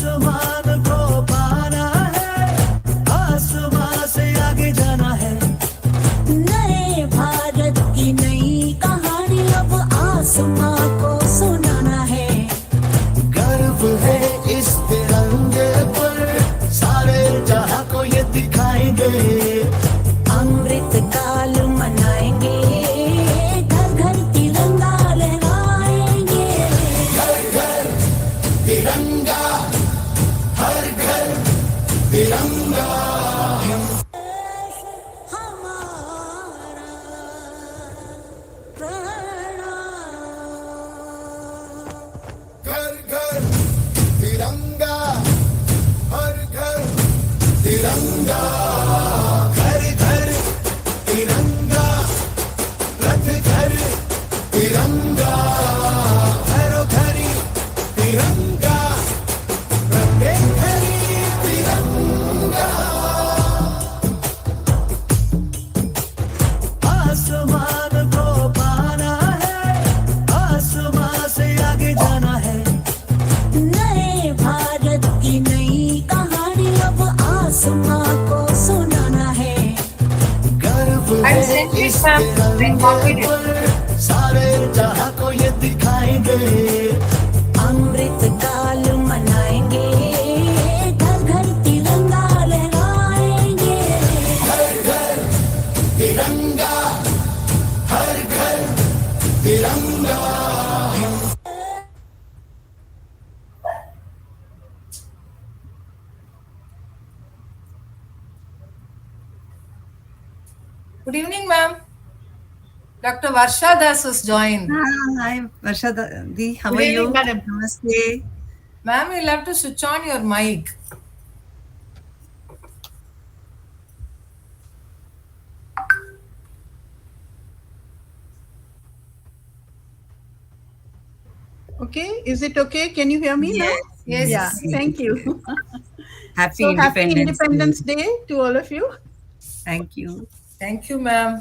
आसमान को पाना है, आसमान से आगे जाना है। नए भारत की नई कहानी अब आसमां को सुनाना है। गर्व है इस तिरंगे पर, सारे जहां को ये दिखाएंगे। अमृत काल मनाएंगे, घर घर तिरंगा लहराएंगे। घर घर तिरंगा, हर घर तिरंगा। हमारा प्रणाम। घर घर तिरंगा, हर घर तिरंगा। घर घर तिरंगा, रथ घर तिरंगा। घरों घरी तिरंगा, प्रत्येक घरी तिरंगा। आसमान को पाना है, आसमान से आगे जाना है। नए भारत की नई कहानी अब आसमां को सुनाना है। गर्व है इस तिरंगे पर, सारे जहां को ये दिखाएंगे। अमृत काल मनाएंगे, घर घर तिरंगा लहराएंगे। घर घर तिरंगा, हर घर तिरंगा। Good evening, ma'am. Dr. Varsha Das has joined. Hi, Varsha Di. How Good are you? evening, madam. Namaste. Ma'am, you'll have to switch on your mic. Okay, is it okay? Can you hear me now? Yes. Yeah, thank you. Happy So happy Independence Independence Day to all of you. Thank you. Thank you, ma'am.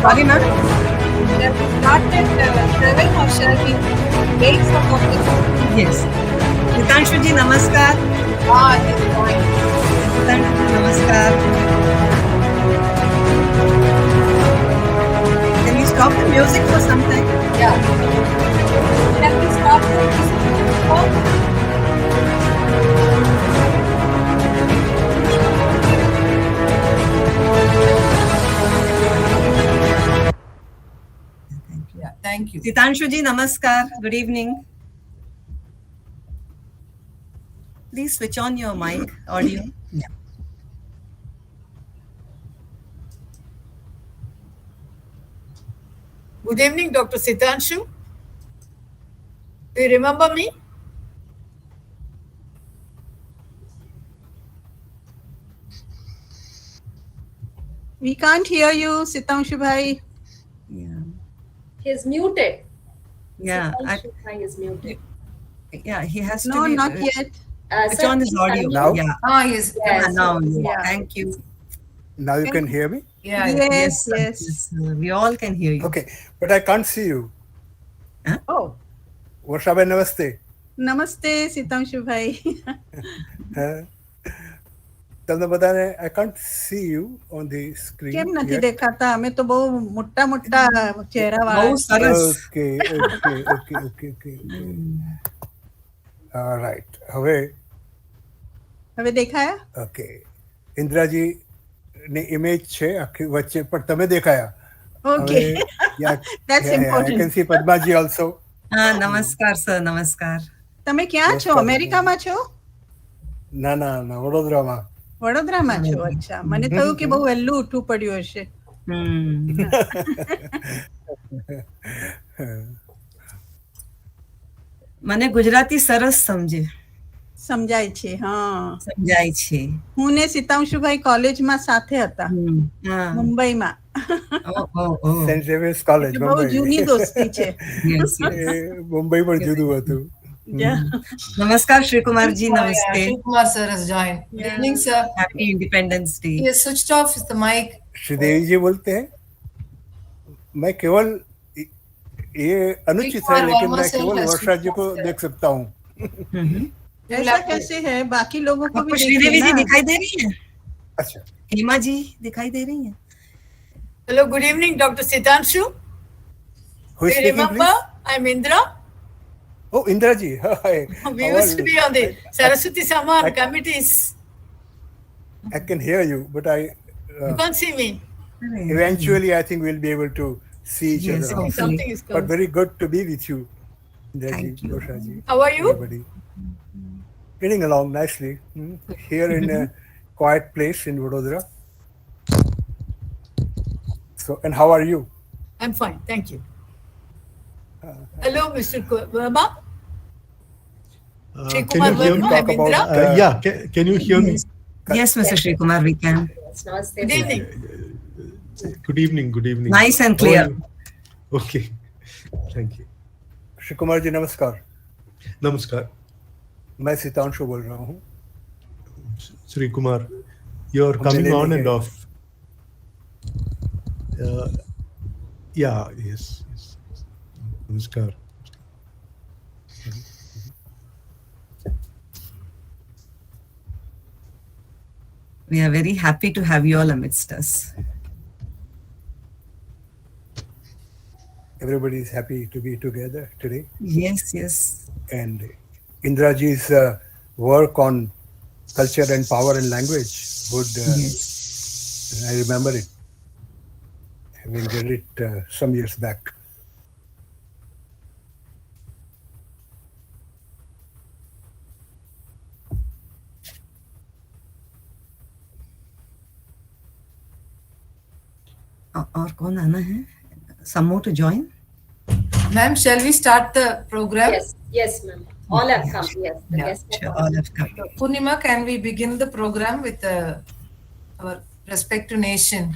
Sorry, ma'am. Shall we start at 7 or shall we wait for Dr. Yes. Sitanshu ji, namaskar. He's going. Sitanshu ji, namaskar. Can we stop the music for some time? Yeah. Shall we start the music? Yeah, thank you. Sitanshu ji, namaskar. Good evening. Please switch on your mic audio. Yeah. Good evening, Dr. Sitanshu. Do you remember me? We can't hear you, Sitanshu bhai. Yeah. He's muted. Yeah. Sitanshu Bhai is muted. Yeah, he has to No, be. not yet. Switch Sir, on his please audio. unmute. Now? Yeah. Yes. Yes. Now. Yeah. Thank you. Now you can hear me? Yeah. Yes, sir. yes. Sir. We all can hear you. Okay, but I can't see you. Oh, Varsha bhai, namaste. namaste, Sitanshu bhai. તમને બધાને I can't see you on the screen. કેમ નથી yet. દેખાતા? અમે તો બહુ મોટા મોટા ચહેરા વાળા. બહુ સરસ. Okay. All right. હવે દેખાયા? Okay. ઇન્દ્રાજી ની ઇમેજ છે આખી વચ્ચે પણ તમે દેખાયા. Okay. That's I important. can see Padmaji also. નમસ્કાર સર, નમસ્કાર. તમે ક્યાં છો? નમસ્કાર. અમેરિકામાં છો? ના વડોદરામાં. વડોદરામાં છો? અચ્છા, મને થયું કે બહુ વહેલું ઉઠવું પડ્યું હશે. મને ગુજરાતી સરસ સમજાય છે. હા, સમજાય છે. હું ને સિતાંશુભાઈ કોલેજમાં સાથે હતા મુંબઈમાં. સેન્ટ ઝેવિયર્સ કોલેજ બહુ જૂની દોસ્તી છે. મુંબઈ પણ જુદું હતું. નમસ્કાર શ્રીકુમારજી, નમસ્તે. Kumar sir has joined. Good evening, sir. Happy Independence Day. He has switched off the mic. Sridevi जी बोलते हैं मैं केवल ये अनुचित है लेकिन मैं केवल वर्षा जी को देख सकता हूँ. ऐसा कैसे है? बाकी लोगों को भी आपको श्रीदेवी जी देखिए ना. दिखाई दे रही है? अच्छा. हेमा जी दिखाई दे रही है? Hello, good evening, Dr. Sitanshu. Who Do is you speaking, remember? please? I'm Indra. Oh, Indra ji. Hi. We How are used to you? be on the Saraswati Saman committees. I can hear you, but You can't see me. eventually I think we'll be able to see each Yes, other. hopefully. Something is But coming. very good to be with you, Indra ji, Thank you. Varsha ji, How are you? everybody. Getting along nicely. Here in a quiet place in Vadodara. So, and how are you? I'm fine, thank you. Hello, Mr. Verma. Shri Can Kumar you hear me? Verma, Talk I'm Indra. about, Yeah, can you hear me? Yes, Mr. Srikumar, we can. Yes, namaste. Good evening. Good evening. Nice and How are clear. you? Okay, thank you. Shri Kumar ji नमस्कार. Namaskar, मैं सितांशु बोल रहा हूँ. Sri Kumar. You're coming on and off. Yeah, yes. Namaskar. We are very happy to have you all amidst us. Everybody is happy to be together today. Yes. And Indraji's work on culture and power and language would, Yes. I remember it, having read it some years back. और कौन आना है? Some more to join? Ma'am, shall we start the program? Yes, ma'am. All have come. Yes, the Yeah, guests have Sure, come. all have come. Purnima, can we begin the program with our respective nation?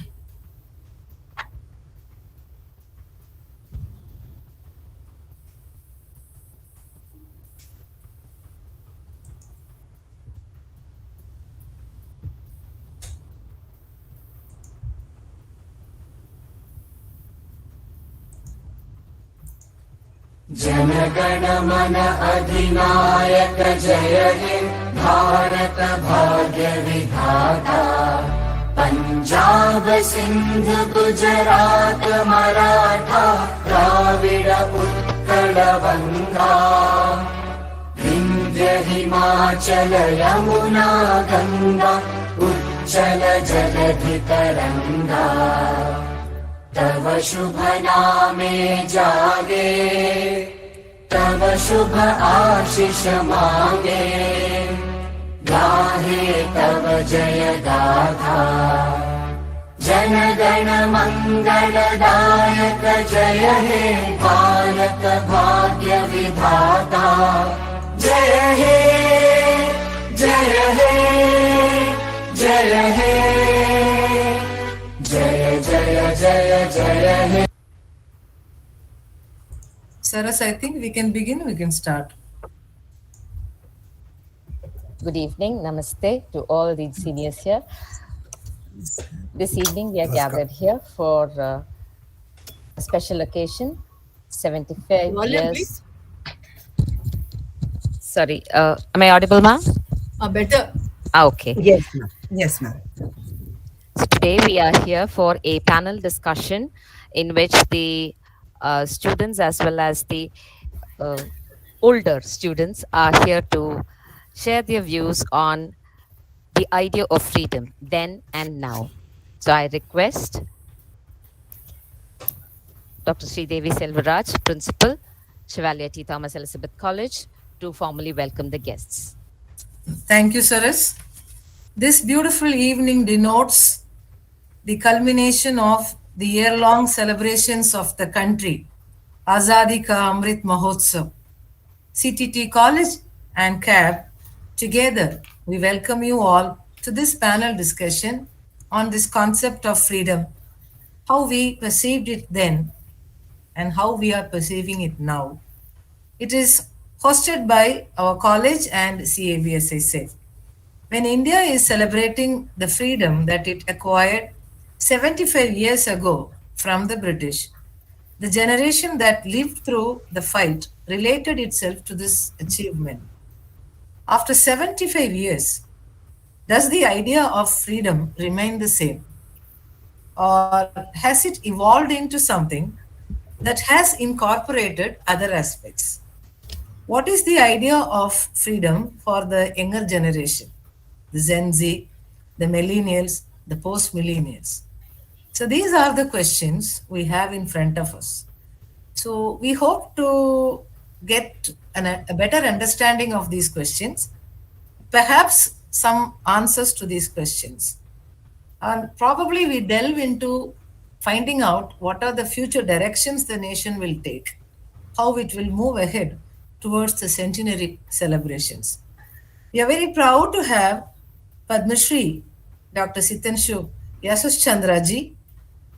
जनगण मन अधिनायक जय हे भारत भाग्य विधाता पंजाब सिंध गुजरात मराठा द्राविड उत्कल बंगा विंध्य हिमाचल यमुना गंगा उच्चल जलधि तरंगा तव शुभ नामे जागे तव शुभ आशीष मांगे गाहे तव जय गाथा जन गण मंगलदायक जय हे भारत भाग्य विधाता जय हे जय हे जय हे जय जय जय जय हे. Saras, I think we can begin, we can start. Good evening, namaste to all the seniors here. This evening we are gathered here for a special occasion, 75 Volume, years. please. Sorry, am I audible, ma'am? Better. Okay. Yes, ma'am. Yes, ma'am. So today we are here for a panel discussion in which the students as well as the older students are here to share their views on the idea of freedom then and now. So I request Dr. Sridevi Selvaraj, Principal, Chevalier T. Thomas Elizabeth College, to formally welcome the guests. Thank you, Saras. This beautiful evening denotes the culmination of the year-long celebrations of the country, Azadi ka Amrit Mahotsav. Ctte College and CAB, together we welcome you all to this panel discussion on this concept of freedom, how we perceived it then and how we are perceiving it now. It is hosted by our college and CAB, as I said. When India is celebrating the freedom that it acquired 75 years ago from the British, the generation that lived through the fight related itself to this achievement. After 75 years, does the idea of freedom remain the same? Or has it evolved into something that has incorporated other aspects? What is the idea of freedom for the younger generation, the Gen Z, the millennials, the post-millennials? So these are the questions we have in front of us. So we hope to get a better understanding of these questions, perhaps some answers to these questions. And probably we delve into finding out what are the future directions the nation will take, how it will move ahead towards the centenary celebrations. We are very proud to have Padma Shri, Dr. Sitanshu Yasuschandraji,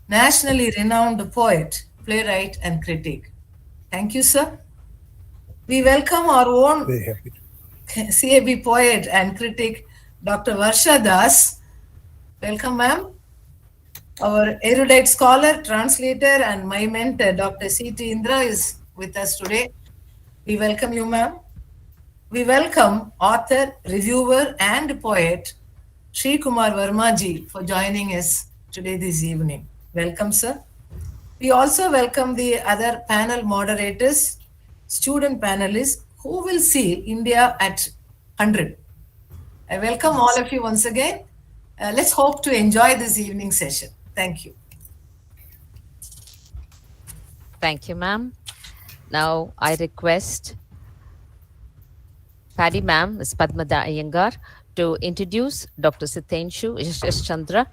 nationally renowned poet, playwright, and critic. Thank you, sir. We welcome our own Very happy. CAB poet and critic, Dr. Varsha Das. Welcome, ma'am. Our erudite scholar, translator, and my mentor, Dr. Ctte Indra, is with us today. We welcome you, ma'am. We welcome author, reviewer, and poet, Sri Kumar Verma ji, for joining us today this evening. Welcome, sir. We also welcome the other panel moderators, student panelists who will see India at 100. I welcome all of you once again. Let's hope to enjoy this evening session. Thank you. Thank you, ma'am. Now I request Paddy ma'am, Ms. Padmada Iyengar, to introduce Dr. Sitanshu Yasuschandra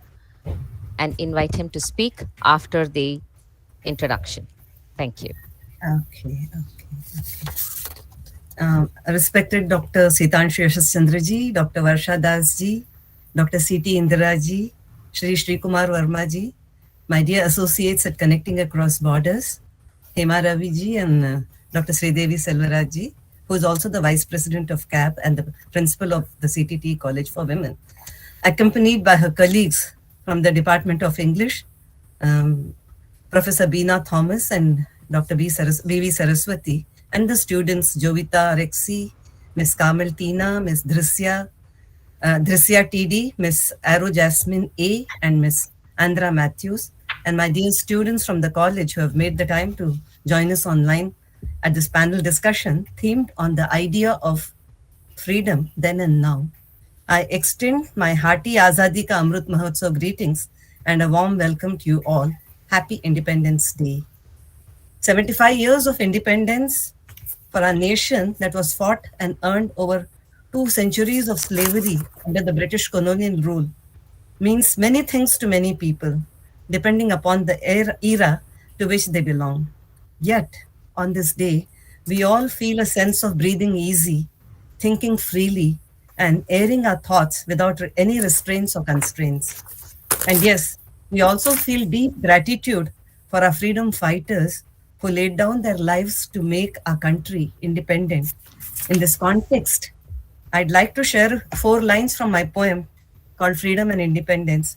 and invite him to speak after the introduction. Thank you. Okay. Respected Dr. Sitanshu Yasuschandra ji, Dr. Varsha Das ji, Dr. Ctte Indra ji, Shri Kumar Verma ji, my dear associates at Connecting Across Borders, Hema Ravi ji and Dr. Sridevi Selvaraj ji, who is also the Vice President of CAB and the Principal of the Ctte College for Women, accompanied by her colleagues from the Department of English, Professor Beena Thomas and Dr. V.V. Saraswati, and the students Jovita Rexi, Miss Kamal Tina, Miss Drisya TD, Miss Arrow Jasmine A, and Miss Andra Matthews, and my dear students from the college who have made the time to join us online at this panel discussion themed on the idea of freedom then and now. I extend my hearty Azadi Ka Amrit Mahotsav greetings and a warm welcome to you all. Happy Independence Day. 75 years of independence for a nation that was fought and earned over 2 centuries of slavery under the British colonial rule means many things to many people, depending upon the era to which they belong. Yet, on this day, we all feel a sense of breathing easy, thinking freely, and airing our thoughts without any restraints or constraints. And yes, we also feel deep gratitude for our freedom fighters who laid down their lives to make our country independent. In this context, I'd like to share 4 lines from my poem called Freedom and Independence.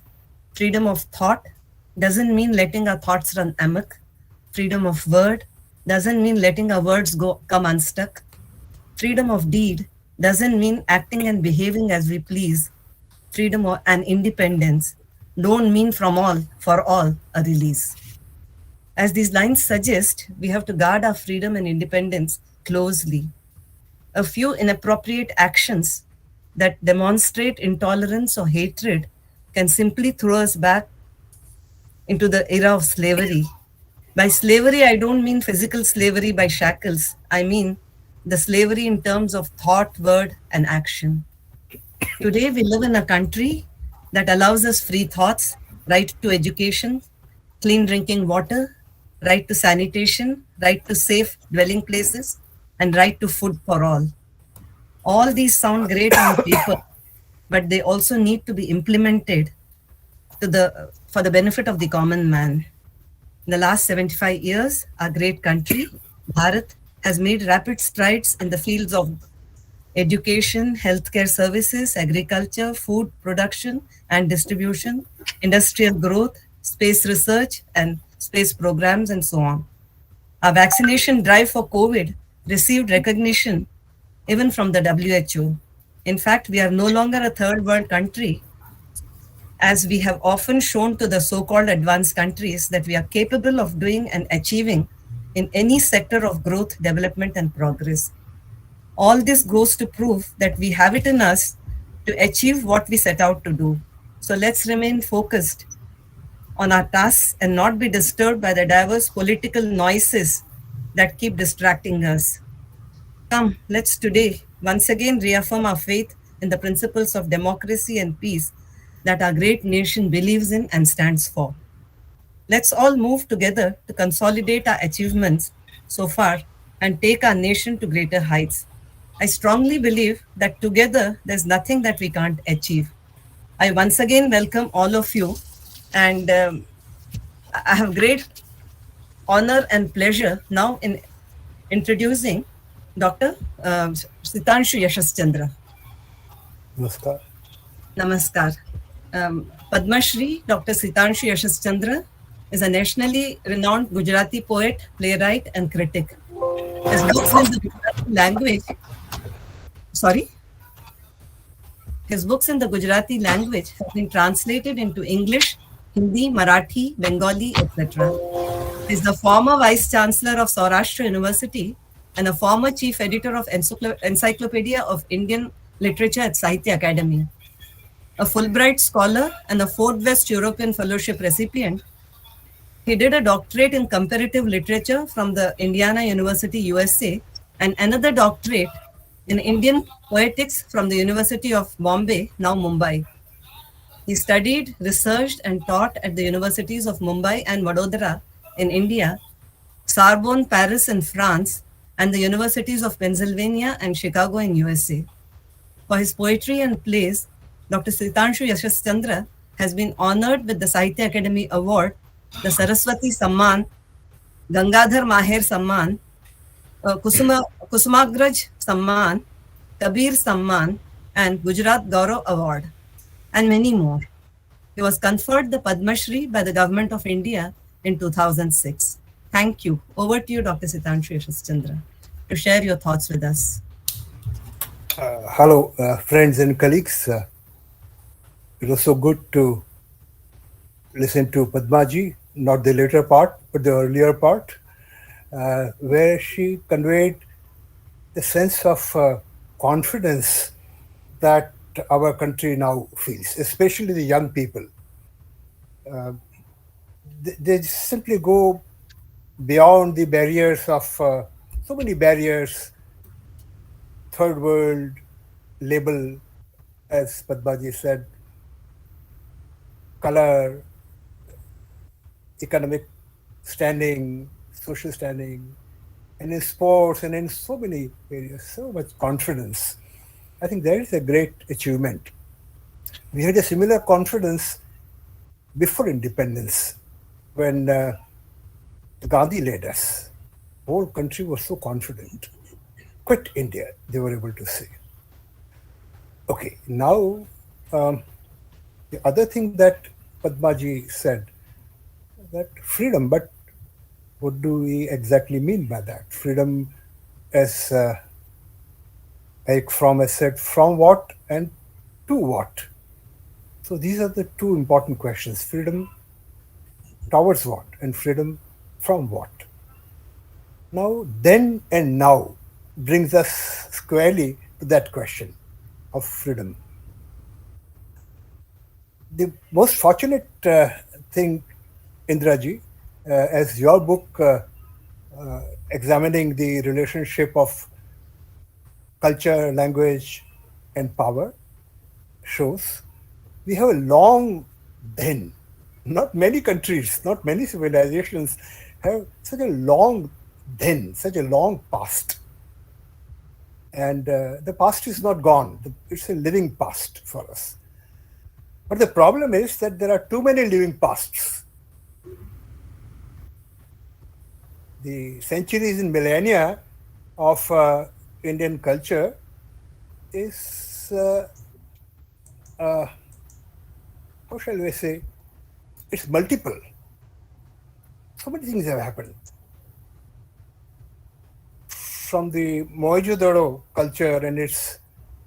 Freedom of thought doesn't mean letting our thoughts run amok. Freedom of word doesn't mean letting our words come unstuck. Freedom of deed doesn't mean acting and behaving as we please. Freedom and independence don't mean from all, for all, a release. As these lines suggest, we have to guard our freedom and independence closely. A few inappropriate actions that demonstrate intolerance or hatred can simply throw us back into the era of slavery. By slavery, I don't mean physical slavery by shackles. I mean the slavery in terms of thought, word, and action. Today, we live in a country that allows us free thoughts, right to education, clean drinking water, right to sanitation, right to safe dwelling places, and right to food for all. All these sound great on paper, but they also need to be implemented for the benefit of the common man. In the last 75 years, our great country, Bharat, has made rapid strides in the fields of education, healthcare services, agriculture, food production and distribution, industrial growth, space research and space programs, and so on. Our vaccination drive for COVID received recognition even from the WHO. In fact, we are no longer a third world country, as we have often shown to the so-called advanced countries that we are capable of doing and achieving in any sector of growth, development, and progress. All this goes to prove that we have it in us to achieve what we set out to do. So let's remain focused on our tasks and not be disturbed by the diverse political noises that keep distracting us. Come, let's today once again reaffirm our faith in the principles of democracy and peace that our great nation believes in and stands for. Let's all move together to consolidate our achievements so far and take our nation to greater heights. I strongly believe that together there's nothing that we can't achieve. I once again welcome all of you, and I have great honor and pleasure now in introducing Dr. Sitanshu Yashas-Chandra. Namaskar. Namaskar. Padma Shri Dr. Sitanshu Yashas-Chandra is a nationally renowned Gujarati poet, playwright, and critic. His books in the Gujarati language, His books in the Gujarati language have been translated into English, Hindi, Marathi, Bengali, etc. He is the former Vice Chancellor of Saurashtra University and a former Chief Editor of Encyclopedia of Indian Literature at Ctte Academy. A Fulbright Scholar and a Ford West European Fellowship recipient, he did a doctorate in comparative literature from the Indiana University, USA, and another doctorate in Indian poetics from the University of Bombay, now Mumbai. He studied, researched, and taught at the universities of Mumbai and Vadodara in India, Sorbonne, Paris in France, and the universities of Pennsylvania and Chicago in USA. For his poetry and plays, Dr. Sitanshu Yashas-Chandra has been honored with the Sahitya Academy Award, the Saraswati Samman, Gangadhar Maher Samman, Kusumagraj Samman, Kabir Samman, and Gujarat Gaurav Award, and many more. He was conferred the Padma Shri by the Government of India in 2006. Thank you. Over to you, Dr. Sitanshu Yashas-Chandra. to share your thoughts with us. Hello, friends and colleagues. It was so good to listen to Padmaji, not the later part, but the earlier part, where she conveyed the sense of confidence that our country now feels, especially the young people. They simply go beyond the barriers of so many barriers, third world label, as Padmaji said, color, economic standing, social standing, and in sports and in so many areas, so much confidence. I think that is a great achievement. We had a similar confidence before independence when Gandhi led us. The whole country was so confident. Quit India, they were able to say. Okay, now the other thing that Padmaji said, that freedom, but what do we exactly mean by that? Freedom, as Eric Fromm has said, from what and to what? So these are the two important questions. Freedom towards what and freedom from what? Now, then and now brings us squarely to that question of freedom. The most fortunate thing, Indraji, as your book examining the relationship of culture, language, and power shows, we have a long den. Not many countries, not many civilizations have such a long den, such a long past. And the past is not gone. It's a living past for us. But the problem is that there are too many living pasts. The centuries and millennia of Indian culture is, how shall we say, it's multiple. So many things have happened. From the Mohenjo-daro culture and its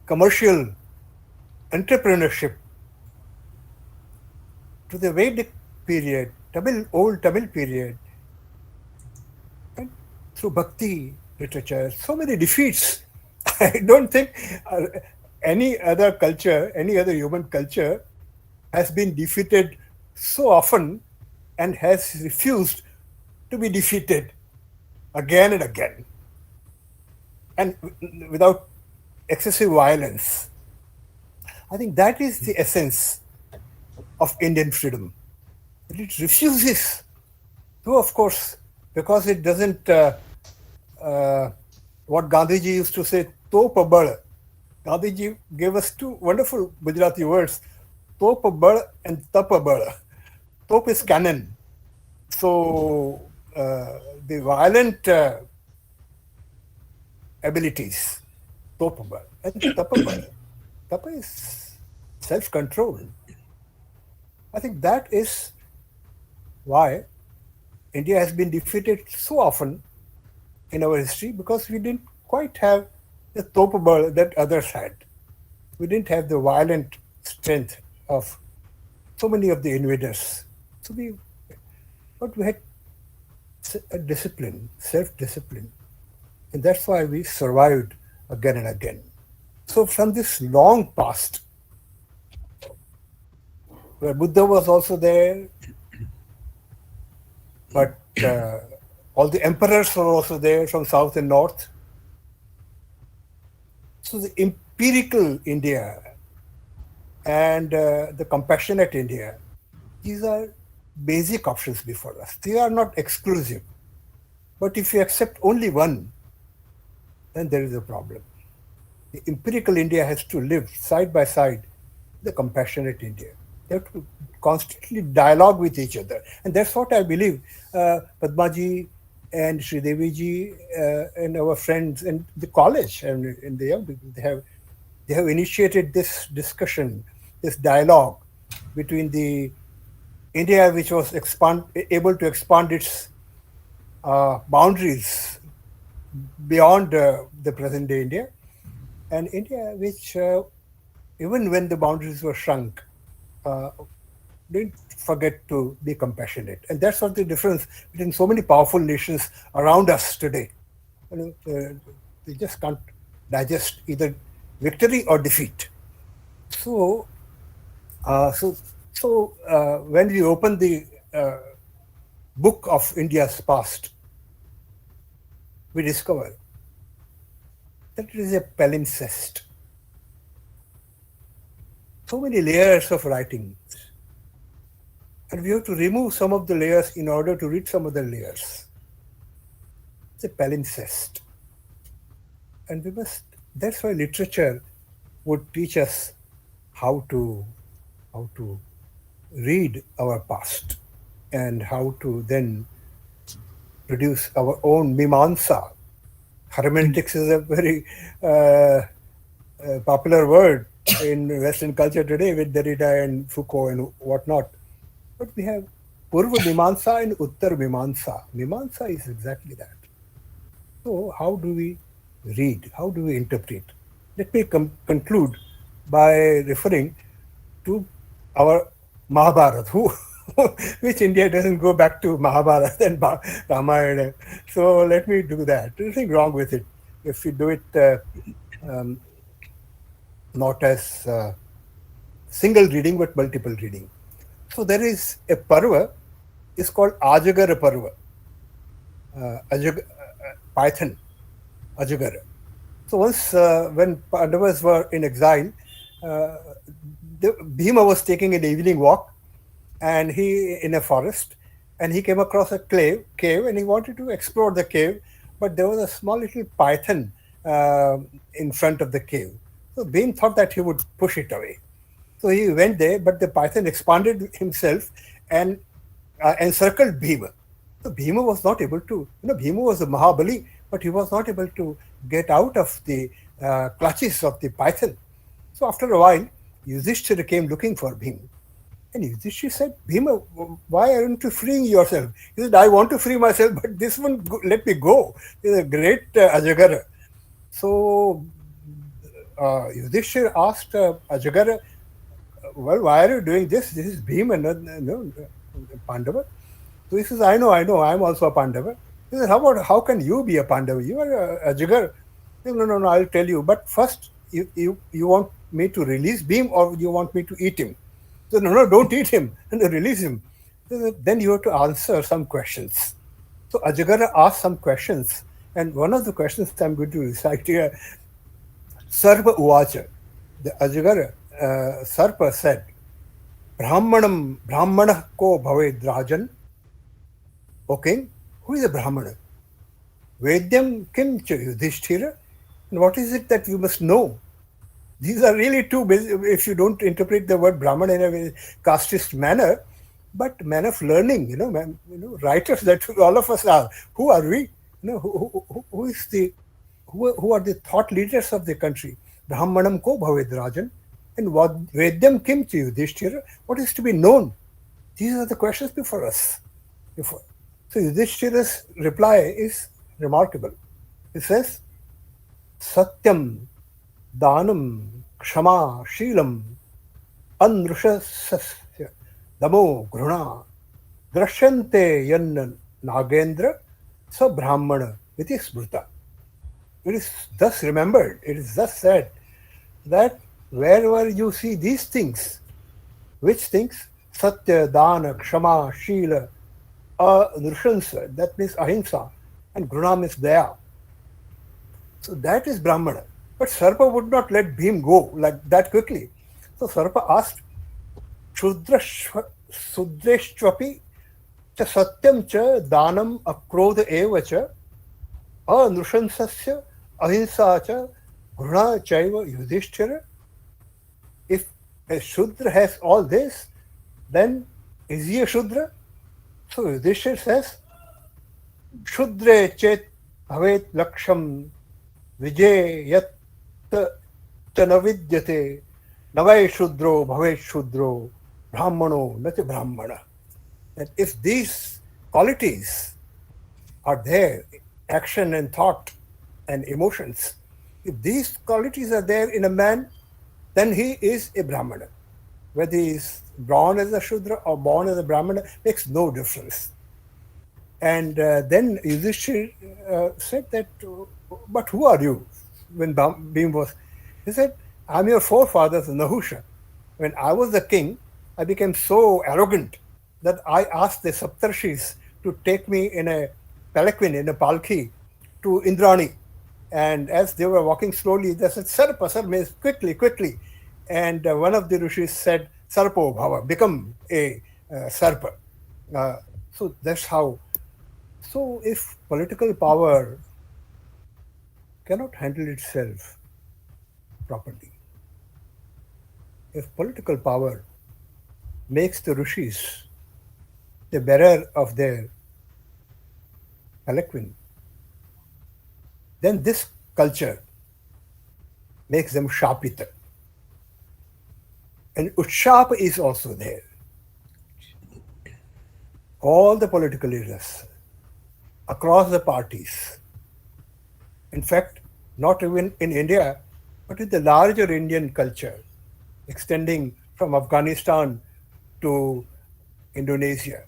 commercial entrepreneurship to the Vedic period, old Tamil period, and through Bhakti literature, so many defeats. I don't think any other culture, any other human culture has been defeated so often and has refused to be defeated again and again, and without excessive violence. I think that is the essence of Indian freedom. It refuses, though of course, because it doesn't, what Gandhiji used to say, topa bad. Gandhiji gave us two wonderful Gujarati words, topa bad and tapa bad. Top is cannon. So the violent abilities, topa bad, and tapa bad. Tapa is self-control. I think that is why India has been defeated so often in our history, because we didn't quite have the topa bad that others had. We didn't have the violent strength of so many of the invaders. So but we had a discipline, self-discipline. And that's why we survived again and again. So from this long past, where Buddha was also there, but all the emperors were also there from south and north. So the empirical India and the compassionate India, these are basic options before us. They are not exclusive. But if you accept only one, then there is a problem. The empirical India has to live side by side with the compassionate India. They have to constantly dialogue with each other. And that's what I believe Padmaji and Sridevi and our friends and the college and the young people, they have initiated this discussion, this dialogue between the India, which was able to expand its boundaries beyond the present day India, and India which even when the boundaries were shrunk, didn't forget to be compassionate. And that's what the difference between so many powerful nations around us today. They just can't digest either victory or defeat. So, when we open the book of India's past, we discover that it is a palimpsest. So many layers of writing. And we have to remove some of the layers in order to read some of the layers. It's a palimpsest. And we must, that's why literature would teach us how to read our past and how to then produce our own mimansa. Hermeneutics is a very popular word in Western culture today with Derrida and Foucault and whatnot. But we have Purva Mimansa and Uttar Mimansa. Mimansa is exactly that. So how do we read? How do we interpret? Let me conclude by referring to our Mahabharata, which India doesn't go back to Mahabharata and Ramayana. So let me do that. There's nothing wrong with it. If we do it not as single reading, but multiple reading. So there is a parva, it's called Ajagara Parva, Python, Ajagara. So once when Pandavas were in exile, Bhima was taking an evening walk and he in a forest, and he came across a cave and he wanted to explore the cave, but there was a small little python in front of the cave. So Bhima thought that he would push it away. So he went there, but the python expanded himself and encircled Bhima. So Bhima was not able to, Bhima was a Mahabali, but he was not able to get out of the clutches of the python. So after a while, Yudhishthira came looking for Bhima. And Yudhishthira said, Bhima, why aren't you freeing yourself? He said, I want to free myself, but this one, let me go. He's a great Ajagara. So Yudhishthira asked Ajagara, well, why are you doing this? This is Bhima, no, Pandava. So he says, I know, I'm also a Pandava. He says, how can you be a Pandava? You are a Ajagara. No, I'll tell you. But first, you want me to release Bhima or you want me to eat him? So no, don't eat him and release him. Then you have to answer some questions. So Ajagara asked some questions, and one of the questions I'm going to recite here, Sarva Uvacha, the Ajagara, Sarpa said, Brahmanah ko bhaved rajan. O king, who is a Brahmana? Vedyam kim cha Yudhishthira? And what is it that you must know? These are really two, if you don't interpret the word Brahman in a casteist manner, but man of learning, writers that all of us are. Who are we? Who are the thought leaders of the country? Brahmanam ko bhaved rajan. And what Vedyam kim cha Yudhishthira? What is to be known? These are the questions before us. So Yudhishthira's reply is remarkable. He says, Satyam Danam Kshama Shilam Anrushasya Damo Gruna Drashyante Yan Nagendra Sa Brahmana Iti Smrita. It is thus remembered, it is thus said that wherever you see these things, which things? Satya, Dana, Kshama, Shila, Nrushansa, that means Ahimsa, and Gruna means Daya. So that is Brahmana. But Sarpa would not let Bhim go like that quickly. So Sarpa asked, Sudreshvapi cha satyam cha danam akrodha eva cha anushansasya ahimsa cha gruna chaiva Yudhishthira. If a Shudra has all this, then is he a Shudra? So Yudhishthira says, Shudre chet bhavet laksham vijay yat Chanavidyate Navai Shudro Bhave Shudro Brahmano Nati Brahmana. That if these qualities are there, action and thought, and emotions. If these qualities are there in a man, then he is a Brahmana. Whether he is born as a Shudra or born as a Brahmana makes no difference. And then Yudhishthir said that, but who are you? When Bhim was, he said, I'm your forefathers, Nahusha. When I was the king, I became so arrogant that I asked the Saptarshis to take me in a palanquin, in a palki, to Indrani. And as they were walking slowly, they said, Sarpa, sir, means quickly, quickly. And one of the rishis said, Sarpo Bhava, become a Sarpa. So that's how. So if political power cannot handle itself properly, if political power makes the rishis the bearer of their palanquin, then this culture makes them Shapita. And Utshap is also there. All the political leaders across the parties, in fact, not even in India, but in the larger Indian culture, extending from Afghanistan to Indonesia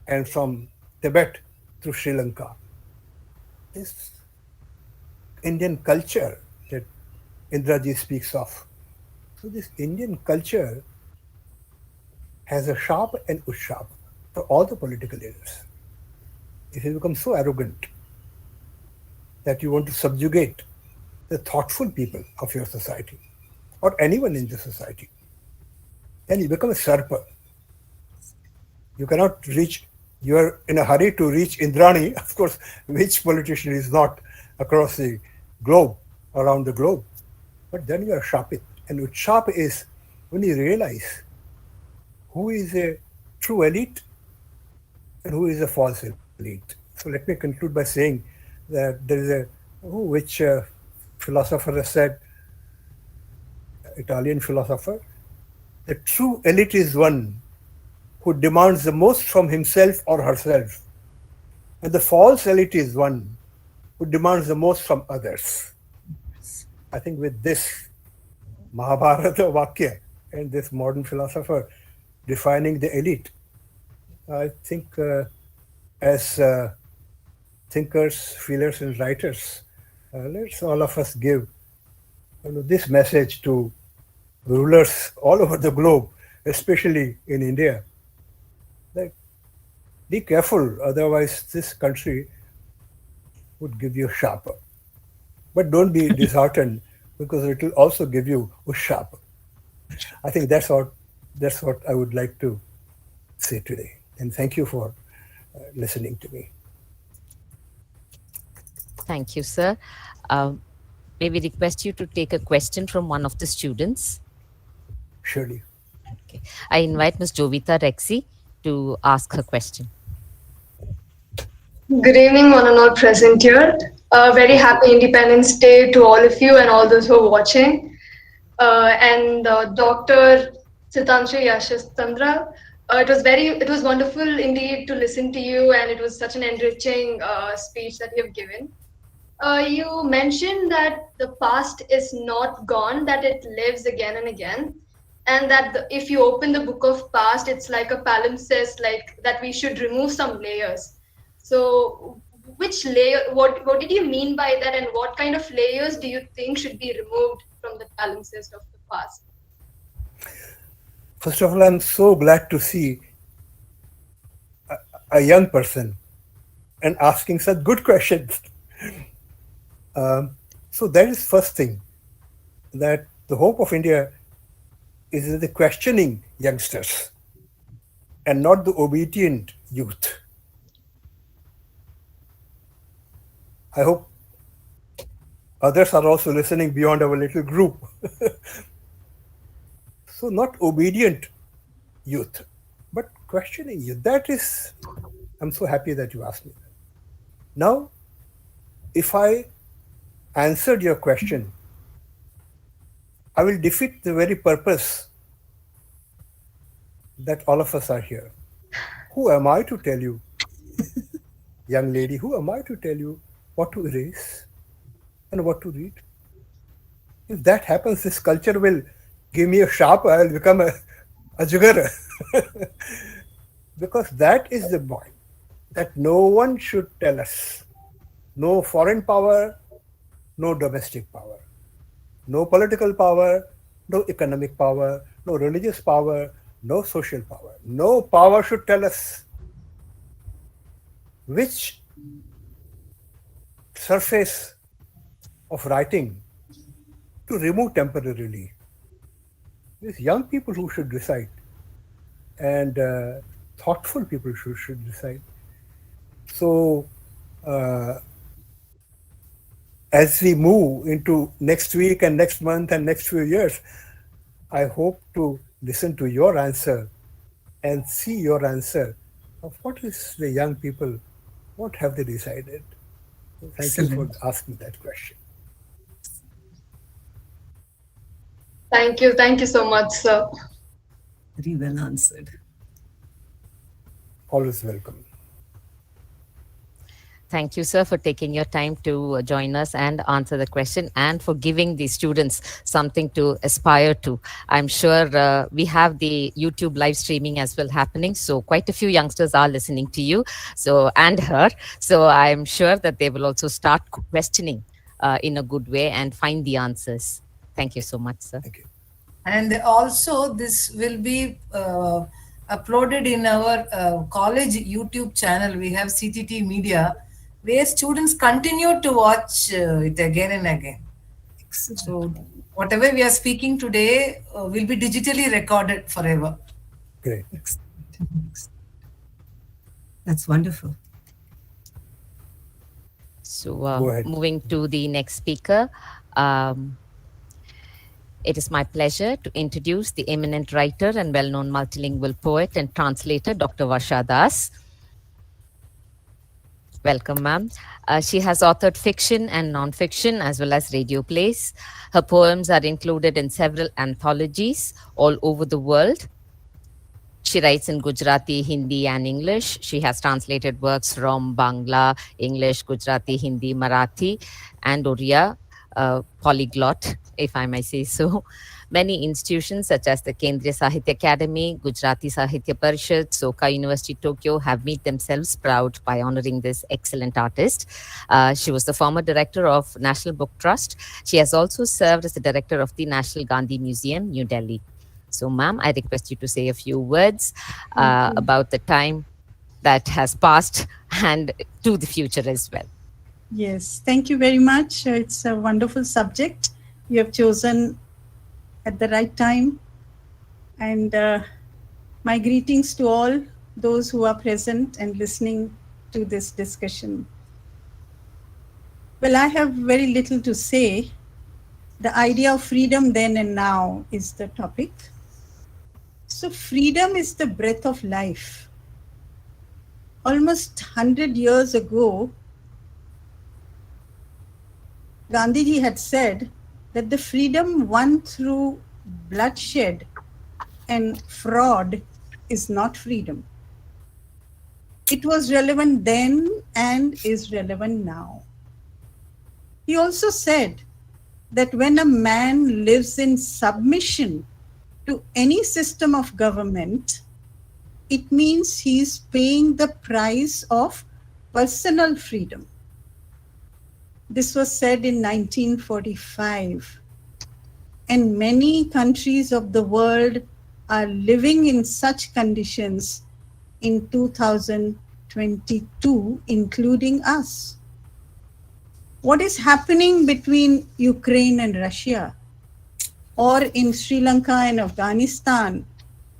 and from Tibet to Sri Lanka. This Indian culture that Indraji speaks of. So this Indian culture has a sharp and ushap for all the political leaders. If you become so arrogant that you want to subjugate the thoughtful people of your society or anyone in the society, then you become a Sarpa. You cannot reach, you are in a hurry to reach Indrani. Of course, which politician is not across the globe, around the globe? But then you are Shapit. And Utshap is when you realize who is a true elite and who is a false elite. So let me conclude by saying that there is a, which philosopher has said, Italian philosopher, the true elite is one who demands the most from himself or herself. And the false elite is one who demands the most from others. I think with this Mahabharata Vakya and this modern philosopher defining the elite, I think as thinkers, feelers and writers, let's all of us give this message to rulers all over the globe, especially in India, that be careful, otherwise this country would give you sharper. But don't be disheartened, because it will also give you ushap. I think that's what I would like to say today. And thank you for listening to me. Thank you, sir. May we request you to take a question from one of the students? Surely. Okay. I invite Ms. Jovita Rexy to ask her question. Good evening, one and all present here. Very happy Independence Day to all of you and all those who are watching. And Dr. Ctte Yashaschandra, it was wonderful indeed to listen to you, and it was such an enriching speech that you have given. You mentioned that the past is not gone, that it lives again and again, and that if you open the book of past, it's like a palimpsest, like that we should remove some layers. So which layer, what did you mean by that, and what kind of layers do you think should be removed from the palimpsest of the past? First of all, I'm so glad to see a young person and asking such good questions. So that is first thing, that the hope of India is in the questioning youngsters and not the obedient youth. I hope others are also listening beyond our little group. So not obedient youth, but questioning youth. That is, I'm so happy that you asked me that. Now, if I answered your question, I will defeat the very purpose that all of us are here. Who am I to tell you, young lady, who am I to tell you what to erase? and what to read. If that happens, this culture will give me a sharp, I'll become a Ajgar. Because that is the point, that no one should tell us. No foreign power, no domestic power. No political power, no economic power, no religious power, no social power. No power should tell us which surface of writing to remove temporarily. It's young people who should decide, and thoughtful people should decide. So, as we move into next week and next month and next few years, I hope to listen to your answer and see your answer of what is the young people, what have they decided. So thank you for asking that question. Thank you so much, sir. Very well answered. Always welcome. Thank you, sir, for taking your time to join us and answer the question, and for giving the students something to aspire to. I'm sure we have the YouTube live streaming as well happening. So quite a few youngsters are listening to you and her. So I'm sure that they will also start questioning in a good way and find the answers. Thank you so much, sir. Thank you. And also this will be uploaded in our college YouTube channel. We have Ctte Media, where students continue to watch it again and again. So whatever we are speaking today will be digitally recorded forever. Great. That's wonderful. So moving to the next speaker, it is my pleasure to introduce the eminent writer and well-known multilingual poet and translator, Dr. Varsha Das. Welcome, ma'am. She has authored fiction and non-fiction as well as radio plays. Her poems are included in several anthologies all over the world. She writes in Gujarati, Hindi, and English. She has translated works from Bangla, English, Gujarati, Hindi, Marathi, and Oriya, polyglot, if I may say so. Many institutions such as the Kendriya Sahitya Academy, Gujarati Sahitya Parishad, Soka University, Tokyo have made themselves proud by honoring this excellent artist. She was the former director of National Book Trust. She has also served as the director of the National Gandhi Museum, New Delhi. So, ma'am, I request you to say a few words about the time that has passed and to the future as well. Yes, thank you very much. It's a wonderful subject you have chosen at the right time. And my greetings to all those who are present and listening to this discussion. Well, I have very little to say. The idea of freedom then and now is the topic. So freedom is the breath of life. Almost 100 years ago, Gandhiji had said that the freedom won through bloodshed and fraud is not freedom. It was relevant then and is relevant now. He also said that when a man lives in submission to any system of government, it means he is paying the price of personal freedom. This was said in 1945. And many countries of the world are living in such conditions in 2022, including us. What is happening between Ukraine and Russia, or in Sri Lanka and Afghanistan?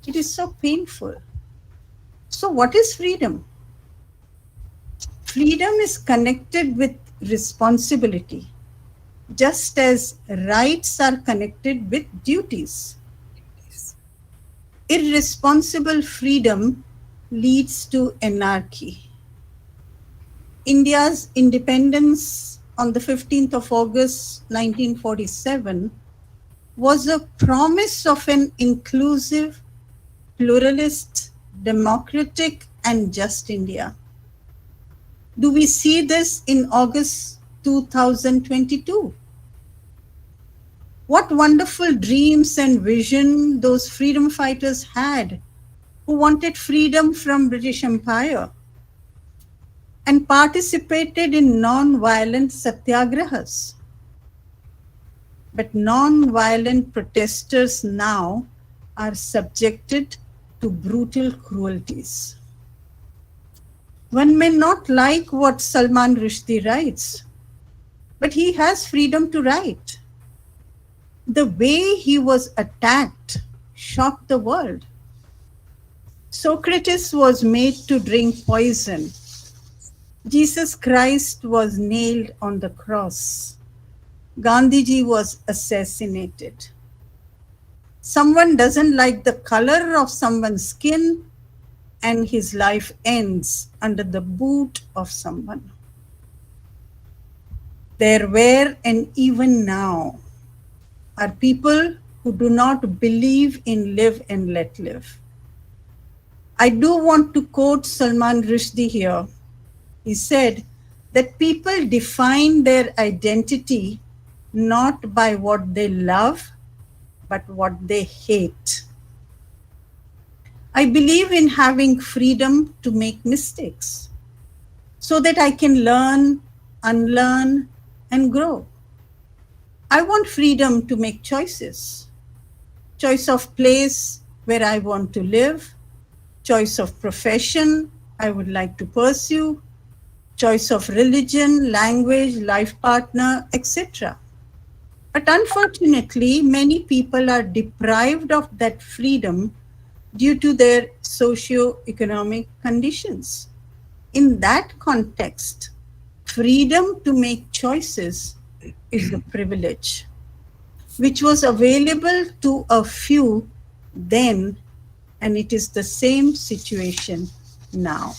It is so painful. So what is freedom? Freedom is connected with responsibility, just as rights are connected with duties. Irresponsible freedom leads to anarchy. India's independence on the 15th of August 1947 was a promise of an inclusive, pluralist, democratic, and just India. Do we see this in August 2022. What wonderful dreams and vision those freedom fighters had who wanted freedom from British Empire and participated in non-violent satyagrahas. But non-violent protesters now are subjected to brutal cruelties. One may not like what Salman Rushdie writes, but he has freedom to write. The way he was attacked shocked the world. Socrates was made to drink poison. Jesus Christ was nailed on the cross. Gandhiji was assassinated. Someone doesn't like the color of someone's skin, and his life ends under the boot of someone. There were, and even now, are people who do not believe in live and let live. I do want to quote Salman Rushdie here. He said that people define their identity not by what they love, but what they hate. I believe in having freedom to make mistakes so that I can learn, unlearn, and grow. I want freedom to make choices. Choice of place where I want to live, choice of profession I would like to pursue, choice of religion, language, life partner, etc. But unfortunately, many people are deprived of that freedom due to their socio-economic conditions. In that context, freedom to make choices is a privilege, which was available to a few then, and it is the same situation now.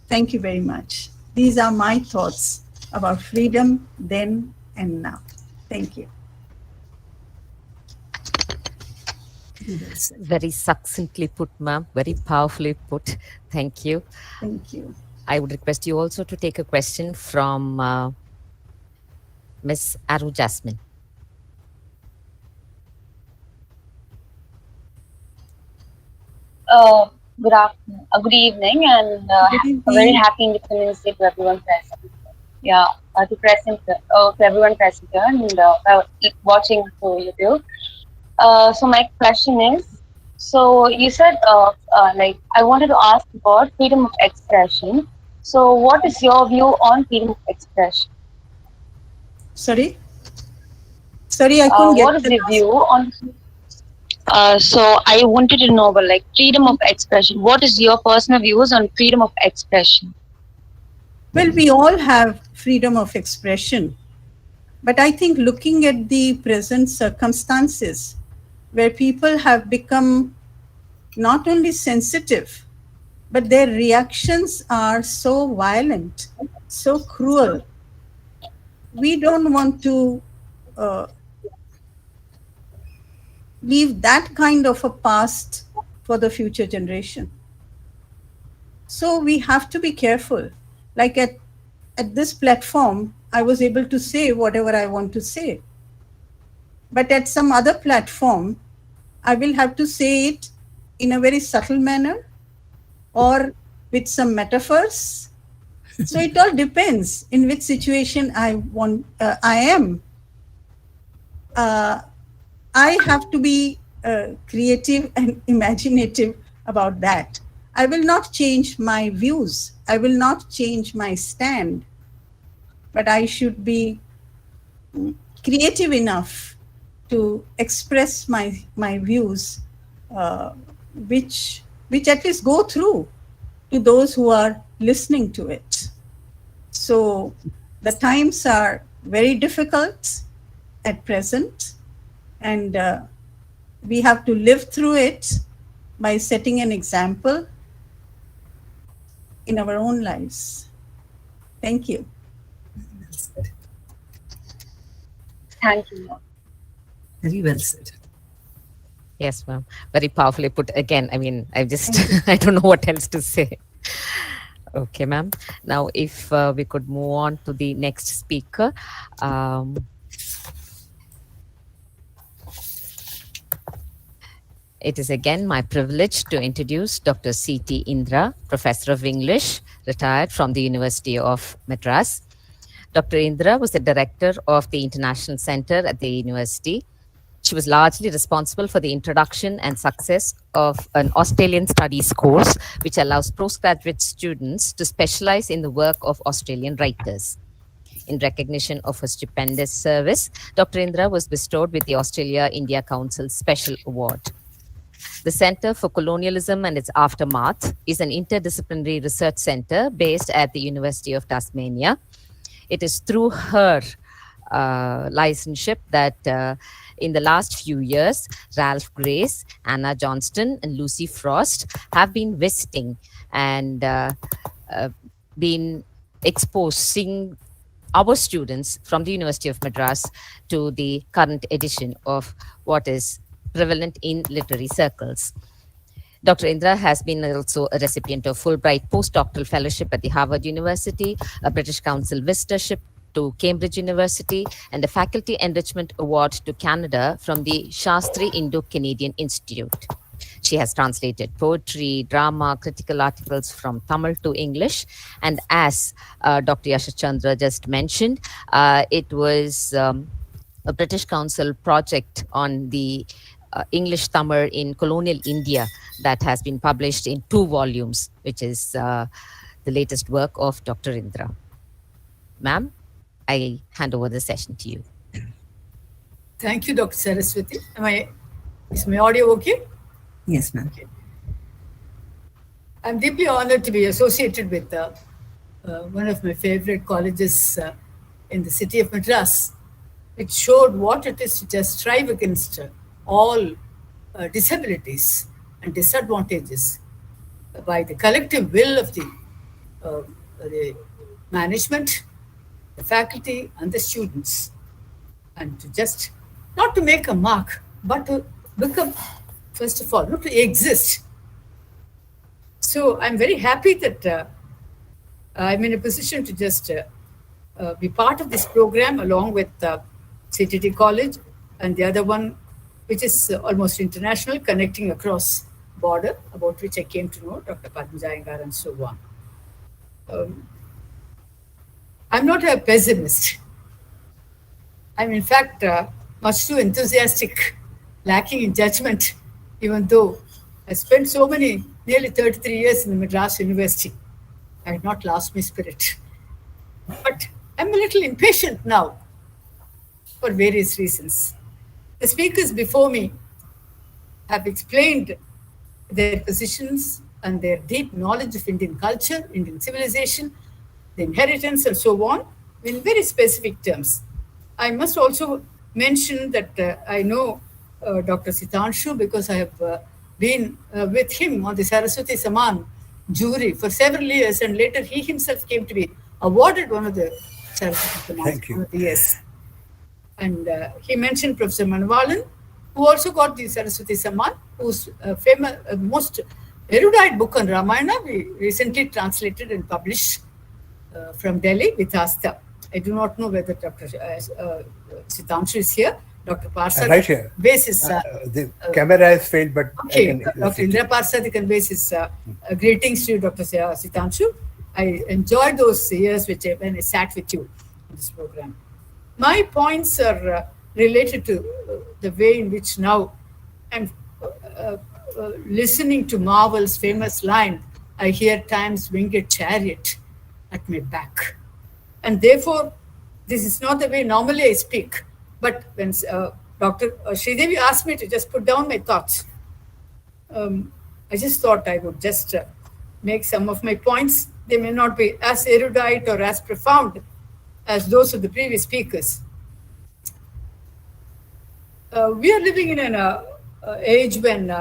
Thank you very much. These are my thoughts about freedom then and now. Thank you. Very succinctly put, ma'am. Very powerfully put. Thank you. Thank you. I would request you also to take a question from Miss Aru Jasmine. Good afternoon, good evening, and a very happy Independence Day to everyone present. Yeah, to everyone present here and watching through YouTube. So my question is, so you said like I wanted to ask about freedom of expression. So what is your view on freedom of expression? Sorry, I couldn't get. What is your view on? So I wanted to know about like freedom of expression. What is your personal views on freedom of expression? Well, we all have freedom of expression, but I think looking at the present circumstances where people have become not only sensitive, but their reactions are so violent, so cruel. We don't want to leave that kind of a past for the future generation. So we have to be careful. Like at this platform, I was able to say whatever I want to say. But at some other platform, I will have to say it in a very subtle manner or with some metaphors. So it all depends in which situation I am. I have to be creative and imaginative about that. I will not change my views. I will not change my stand. But I should be creative enough to express my views, which at least go through to those who are listening to it. So the times are very difficult at present, and we have to live through it by setting an example in our own lives. Thank you. Thank you. Very well said. Yes, ma'am. Very powerfully put. Again, I mean, I just, I don't know what else to say. Okay, ma'am. Now, if we could move on to the next speaker. It is again my privilege to introduce Dr. Ctte Indra, Professor of English, retired from the University of Madras. Dr. Indra was the director of the International Center at the university. She was largely responsible for the introduction and success of an Australian studies course, which allows postgraduate students to specialize in the work of Australian writers. In recognition of her stupendous service, Dr. Indra was bestowed with the Australia-India Council Special Award. The Center for Colonialism and its Aftermath is an interdisciplinary research center based at the University of Tasmania. It is through her licenseship that in the last few years, Ralph Grace, Anna Johnston, and Lucy Frost have been visiting and been exposing our students from the University of Madras to the current edition of what is prevalent in literary circles. Dr. Indra has been also a recipient of Fulbright postdoctoral fellowship at the Harvard University, a British Council visitorship to Cambridge University, and a Faculty Enrichment Award to Canada from the Shastri Indo-Canadian Institute. She has translated poetry, drama, critical articles from Tamil to English. And as Dr. Yasha Chandra just mentioned, it was a British Council project on the English Tamil in colonial India that has been published in 2 volumes, which is the latest work of Dr. Indra. Ma'am, I hand over the session to you. Thank you, Dr. Saraswati. Is my audio okay? Yes, ma'am. Okay. I'm deeply honored to be associated with one of my favorite colleges in the city of Madras. It showed what it is to just strive against all disabilities and disadvantages by the collective will of the management, the faculty, and the students. And to just, not to make a mark, but to become, first of all, not to exist. So I'm very happy that I'm in a position to just be part of this program along with Ctte College and the other one, which is almost international, connecting across border, about which I came to know Dr. Padma Iyengar and so on. I'm not a pessimist. I'm in fact much too enthusiastic, lacking in judgment, even though I spent so many, nearly 33 years in the Madras University. I had not lost my spirit. But I'm a little impatient now for various reasons. The speakers before me have explained their positions and their deep knowledge of Indian culture, Indian civilization, the inheritance, and so on, in very specific terms. I must also mention that I know Dr. Sitanshu because I have been with him on the Saraswati Saman jury for several years, and later he himself came to be awarded one of the Saraswati Saman. Thank you. Yes. And he mentioned Professor Manavalan, who also got the Saraswati Saman, whose famous, most erudite book on Ramayana we recently translated and published from Delhi with Asta. I do not know whether Dr. Sitanshu is here. Dr. Parsa. Right here. Basis. The camera has failed, but okay. Dr. Indra Parsa, the basis. Greetings to you, Dr. Sitanshu. I enjoyed those years when I sat with you in this program. My points are related to the way in which now I'm listening to Marvel's famous line, I hear time's winged chariot at my back. And therefore, this is not the way normally I speak. But when Dr. Sridevi asked me to just put down my thoughts, I just thought I would just make some of my points. They may not be as erudite or as profound as those of the previous speakers. We are living in an age when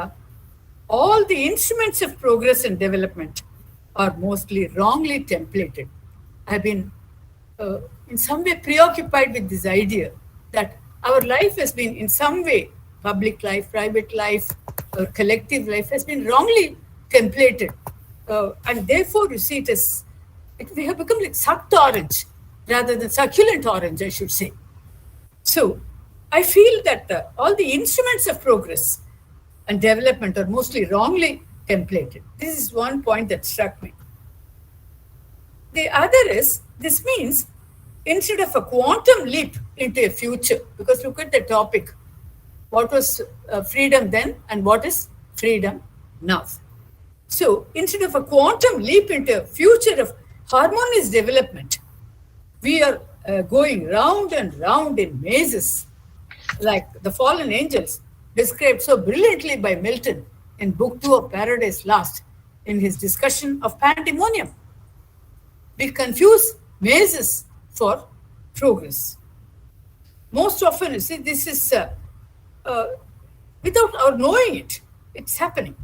all the instruments of progress and development are mostly wrongly templated. I've been in some way preoccupied with this idea that our life has been in some way, public life, private life, or collective life has been wrongly templated and therefore you see we have become like sucked orange rather than succulent orange, I should say. So I feel that all the instruments of progress and development are mostly wrongly templated. This is one point that struck me. The other is, this means instead of a quantum leap into a future, because look at the topic, what was freedom then and what is freedom now? So instead of a quantum leap into a future of harmonious development, we are going round and round in mazes, like the fallen angels described so brilliantly by Milton in Book 2 of Paradise Lost in his discussion of pandemonium. We confuse mazes for progress. Most often, you see, this is without our knowing it, it's happening.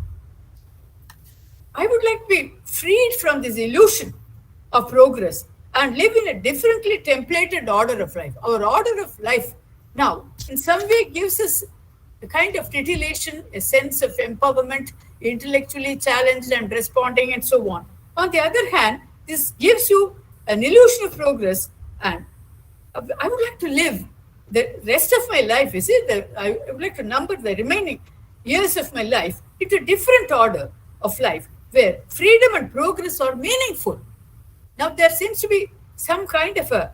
I would like to be freed from this illusion of progress and live in a differently templated order of life. Our order of life now, in some way, gives us a kind of titillation, a sense of empowerment, intellectually challenged and responding, and so on. On the other hand, this gives you an illusion of progress, and I would like to live the rest of my life, I would like to number the remaining years of my life into a different order of life, where freedom and progress are meaningful. Now, there seems to be some kind of a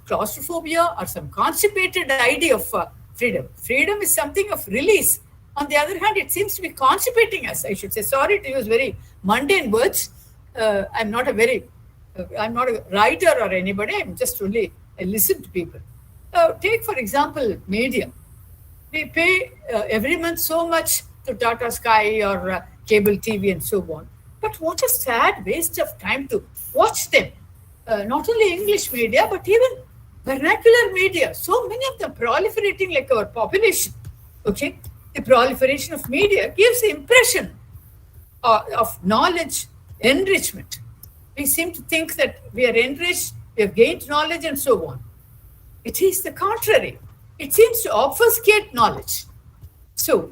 claustrophobia or some constipated idea of freedom. Freedom is something of release. On the other hand, it seems to be constipating us, I should say. Sorry to use very mundane words. I'm not a writer or anybody. I listen to people. Take, for example, media. We pay every month so much to Tata Sky or cable TV and so on. But what a sad waste of time to watch them. Not only English media, but even vernacular media. So many of them proliferating like our population. Okay, the proliferation of media gives the impression of knowledge enrichment. We seem to think that we are enriched, we have gained knowledge, and so on. It is the contrary. It seems to obfuscate knowledge. So,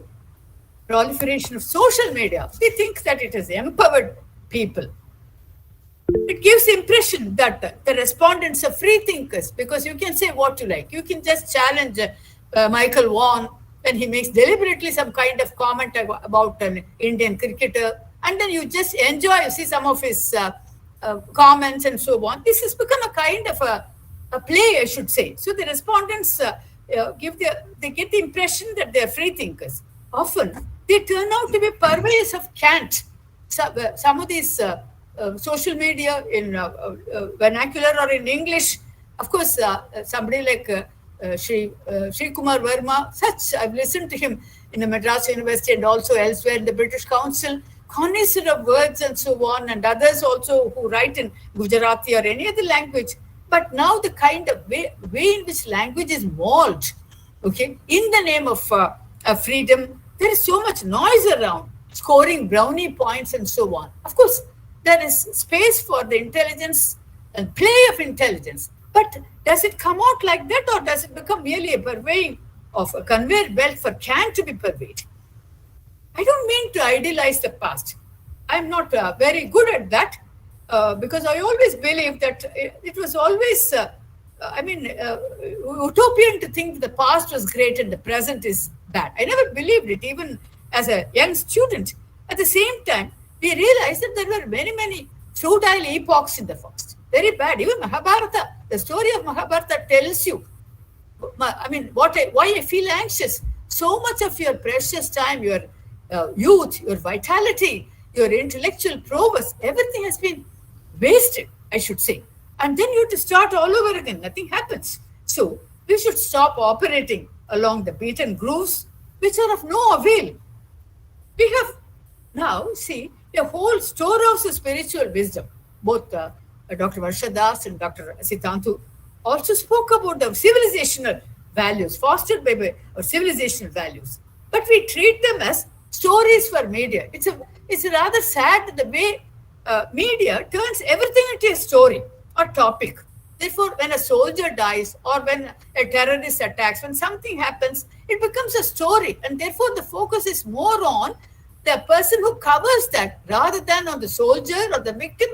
proliferation of social media, we think that it has empowered people. It gives the impression that the respondents are free thinkers, because you can say what you like. You can just challenge Michael Vaughan when he makes deliberately some kind of comment about an Indian cricketer, and then you just enjoy, you see some of his comments and so on. This has become a kind of a play, I should say. So the respondents they get the impression that they are free thinkers. Often they turn out to be purveyors of cant. Some of these social media in vernacular or in English, of course, somebody like Sri Kumar Verma, I've listened to him in the Madras University and also elsewhere in the British Council, connoisseur of words and so on, and others also who write in Gujarati or any other language. But now the kind of way in which language is mauled, okay, in the name of freedom, there is so much noise around, scoring brownie points and so on. Of course, there is space for the intelligence and play of intelligence. But does it come out like that, or does it become merely a purveying of a conveyor belt for can to be purveyed? I don't mean to idealize the past. I'm not very good at that because I always believe that it was always, utopian to think the past was great and the present is bad. I never believed it, even as a young student. At the same time, we realized that there were many, many futile epochs in the past. Very bad. Even Mahabharata, the story of Mahabharata tells you, why I feel anxious. So much of your precious time, your youth, your vitality, your intellectual prowess, everything has been wasted, I should say. And then you have to start all over again. Nothing happens. So we should stop operating along the beaten grooves, which are of no avail. We have now, see, a whole storehouse of spiritual wisdom. Both Dr. Varsha Das and Dr. Sitantu also spoke about the civilizational values, fostered by our civilizational values. But we treat them as stories for media. It's rather sad that the way media turns everything into a story or topic. Therefore, when a soldier dies or when a terrorist attacks, when something happens, it becomes a story. And therefore, the focus is more on the person who covers that rather than on the soldier or the victim,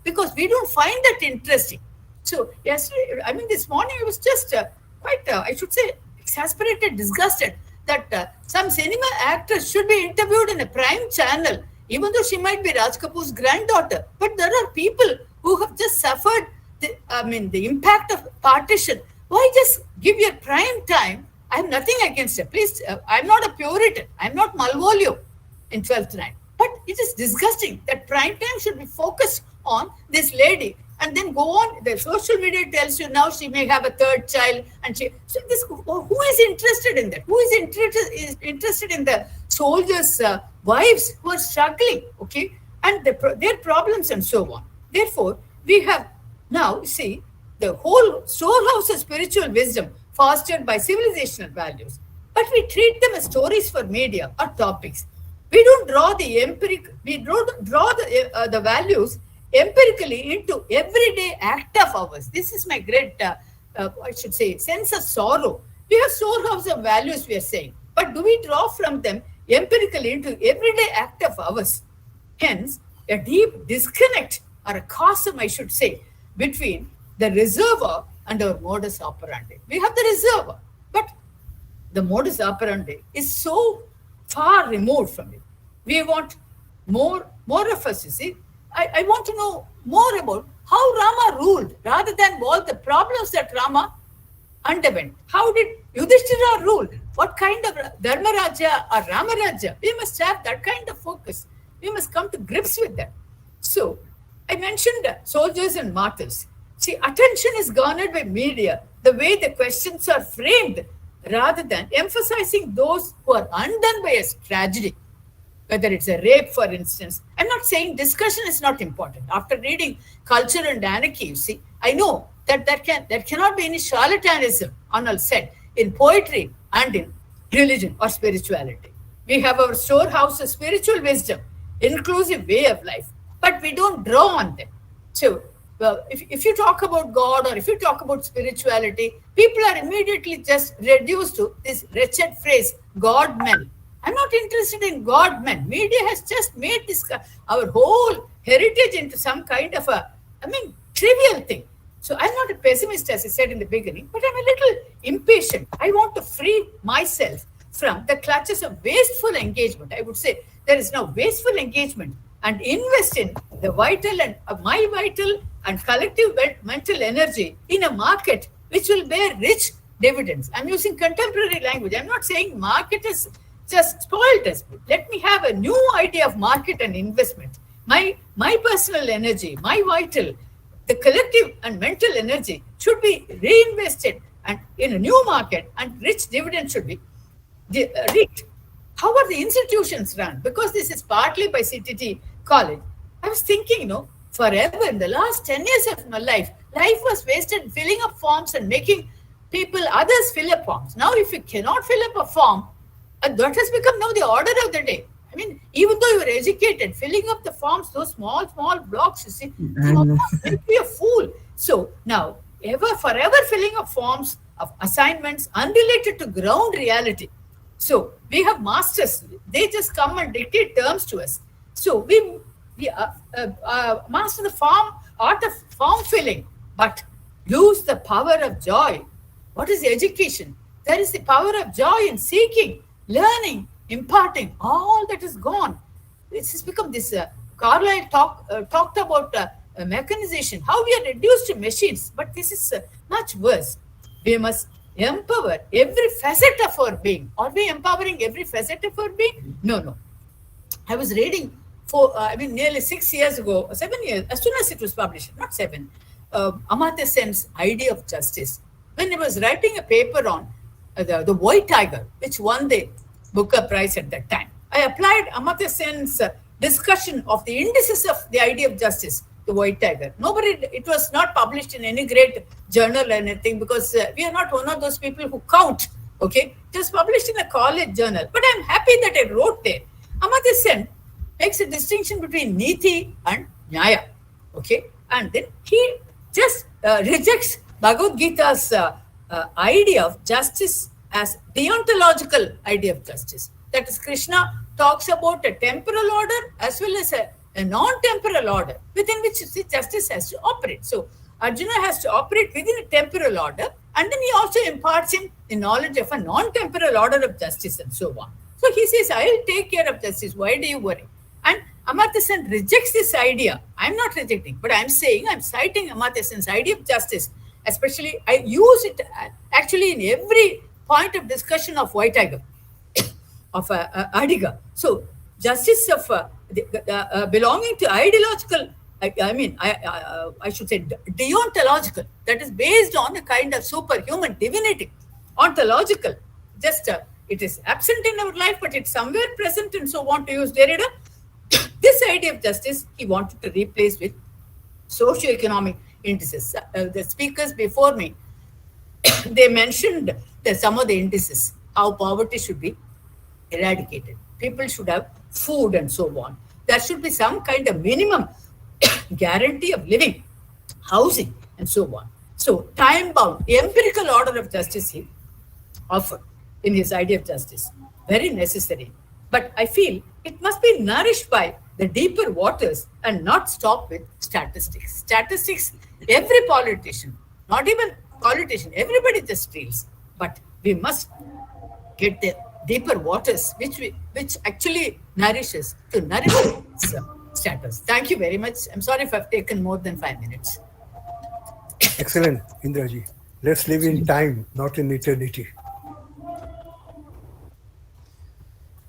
because we don't find that interesting. So yesterday, I mean, this morning I was just quite, I should say, exasperated, disgusted that some cinema actress should be interviewed in a prime channel, even though she might be Raj Kapoor's granddaughter. But there are people who have just suffered the impact of partition. Why just give your prime time? I have nothing against it. Please, I'm not a Puritan. I'm not Malvolio in 12th rank. But it is disgusting that prime time should be focused on this lady and then go on. The social media tells you now she may have a third child, and who is interested in that? Who is interested in the soldiers' wives who are struggling, okay, and their problems and so on. Therefore, we have now see the whole storehouse of spiritual wisdom fostered by civilizational values, but we treat them as stories for media or topics. We don't draw the values empirically into everyday act of ours. This is my great, I should say, sense of sorrow. We have storehouse of values, we are saying, but do we draw from them empirically into everyday act of ours? Hence, a deep disconnect or a chasm, I should say, between the reservoir and our modus operandi. We have the reservoir, but the modus operandi is so far removed from it. We want more of us, you see. I want to know more about how Rama ruled rather than all the problems that Rama underwent. How did Yudhishthira rule? What kind of Dharmaraja or Ramaraja? We must have that kind of focus. We must come to grips with that. So, I mentioned soldiers and martyrs. See, attention is garnered by media, the way the questions are framed, rather than emphasizing those who are undone by a tragedy. Whether it's a rape, for instance. I'm not saying discussion is not important. After reading Culture and Anarchy, you see, I know that there cannot be any charlatanism, Arnold said, in poetry and in religion or spirituality. We have our storehouse of spiritual wisdom, inclusive way of life, but we don't draw on them. So, well, if you talk about God or if you talk about spirituality, people are immediately just reduced to this wretched phrase, God men. I'm not interested in God men. Media has just made this our whole heritage into some kind of trivial thing. So I'm not a pessimist, as I said in the beginning, but I'm a little impatient. I want to free myself from the clutches of wasteful engagement. I would say there is now wasteful engagement, and invest in the vital and my vital and collective mental energy in a market which will bear rich dividends. I'm using contemporary language. I'm not saying market is just spoiled us. Let me have a new idea of market and investment. My personal energy, my vital, the collective and mental energy should be reinvested and in a new market, and rich dividends should be reaped. How are the institutions run? Because this is partly by Ctte College. I was thinking, forever in the last 10 years of my life was wasted filling up forms and making others fill up forms. Now, if you cannot fill up a form, that has become now the order of the day. I mean, even though you are educated, filling up the forms, those small blocks, you see, make you a fool. So now, forever filling up forms of assignments unrelated to ground reality. So we have masters; they just come and dictate terms to us. So we master the art of form filling, but lose the power of joy. What is education? There is the power of joy in seeking, learning, imparting. All that is gone. This has become this. Carlyle talked about mechanization, how we are reduced to machines. But this is much worse. We must empower every facet of our being. Are we empowering every facet of our being? No. I was reading nearly 6 years ago, 7 years, as soon as it was published, not 7, Amartya Sen's idea of justice. When he was writing a paper on the White Tiger, which won the Booker Prize at that time, I applied Amartya Sen's discussion of the indices of the idea of justice, the White Tiger. It was not published in any great journal or anything, because we are not one of those people who count, okay? It was published in a college journal, but I'm happy that I wrote there. Amartya Sen makes a distinction between Niti and Nyaya, okay? And then he just rejects Bhagavad Gita's idea of justice as deontological idea of justice. That is, Krishna talks about a temporal order as well as a non-temporal order within which justice has to operate. So Arjuna has to operate within a temporal order, and then he also imparts him the knowledge of a non-temporal order of justice and so on. So he says, I will take care of justice. Why do you worry? And Amartya Sen rejects this idea. I'm not rejecting, but I'm citing Amartya Sen's idea of justice. Especially, I use it actually in every point of discussion of White Tiger, of Adiga. So, justice of belonging to ideological, I should say deontological, that is based on a kind of superhuman divinity, ontological. Just it is absent in our life, but it's somewhere present, and so on, to use Derrida. This idea of justice he wanted to replace with socio-economic indices. The speakers before me, they mentioned some of the indices, how poverty should be eradicated. People should have food and so on. There should be some kind of minimum guarantee of living, housing, and so on. So, time-bound, empirical order of justice he offered in his idea of justice. Very necessary. But I feel it must be nourished by the deeper waters and not stop with statistics. Statistics, every politician, not even politician, everybody just steals. But we must get the deeper waters, which actually nourishes to nourish status. Thank you very much. I'm sorry if I've taken more than 5 minutes. Excellent, Indraji. Let's live in time, not in eternity.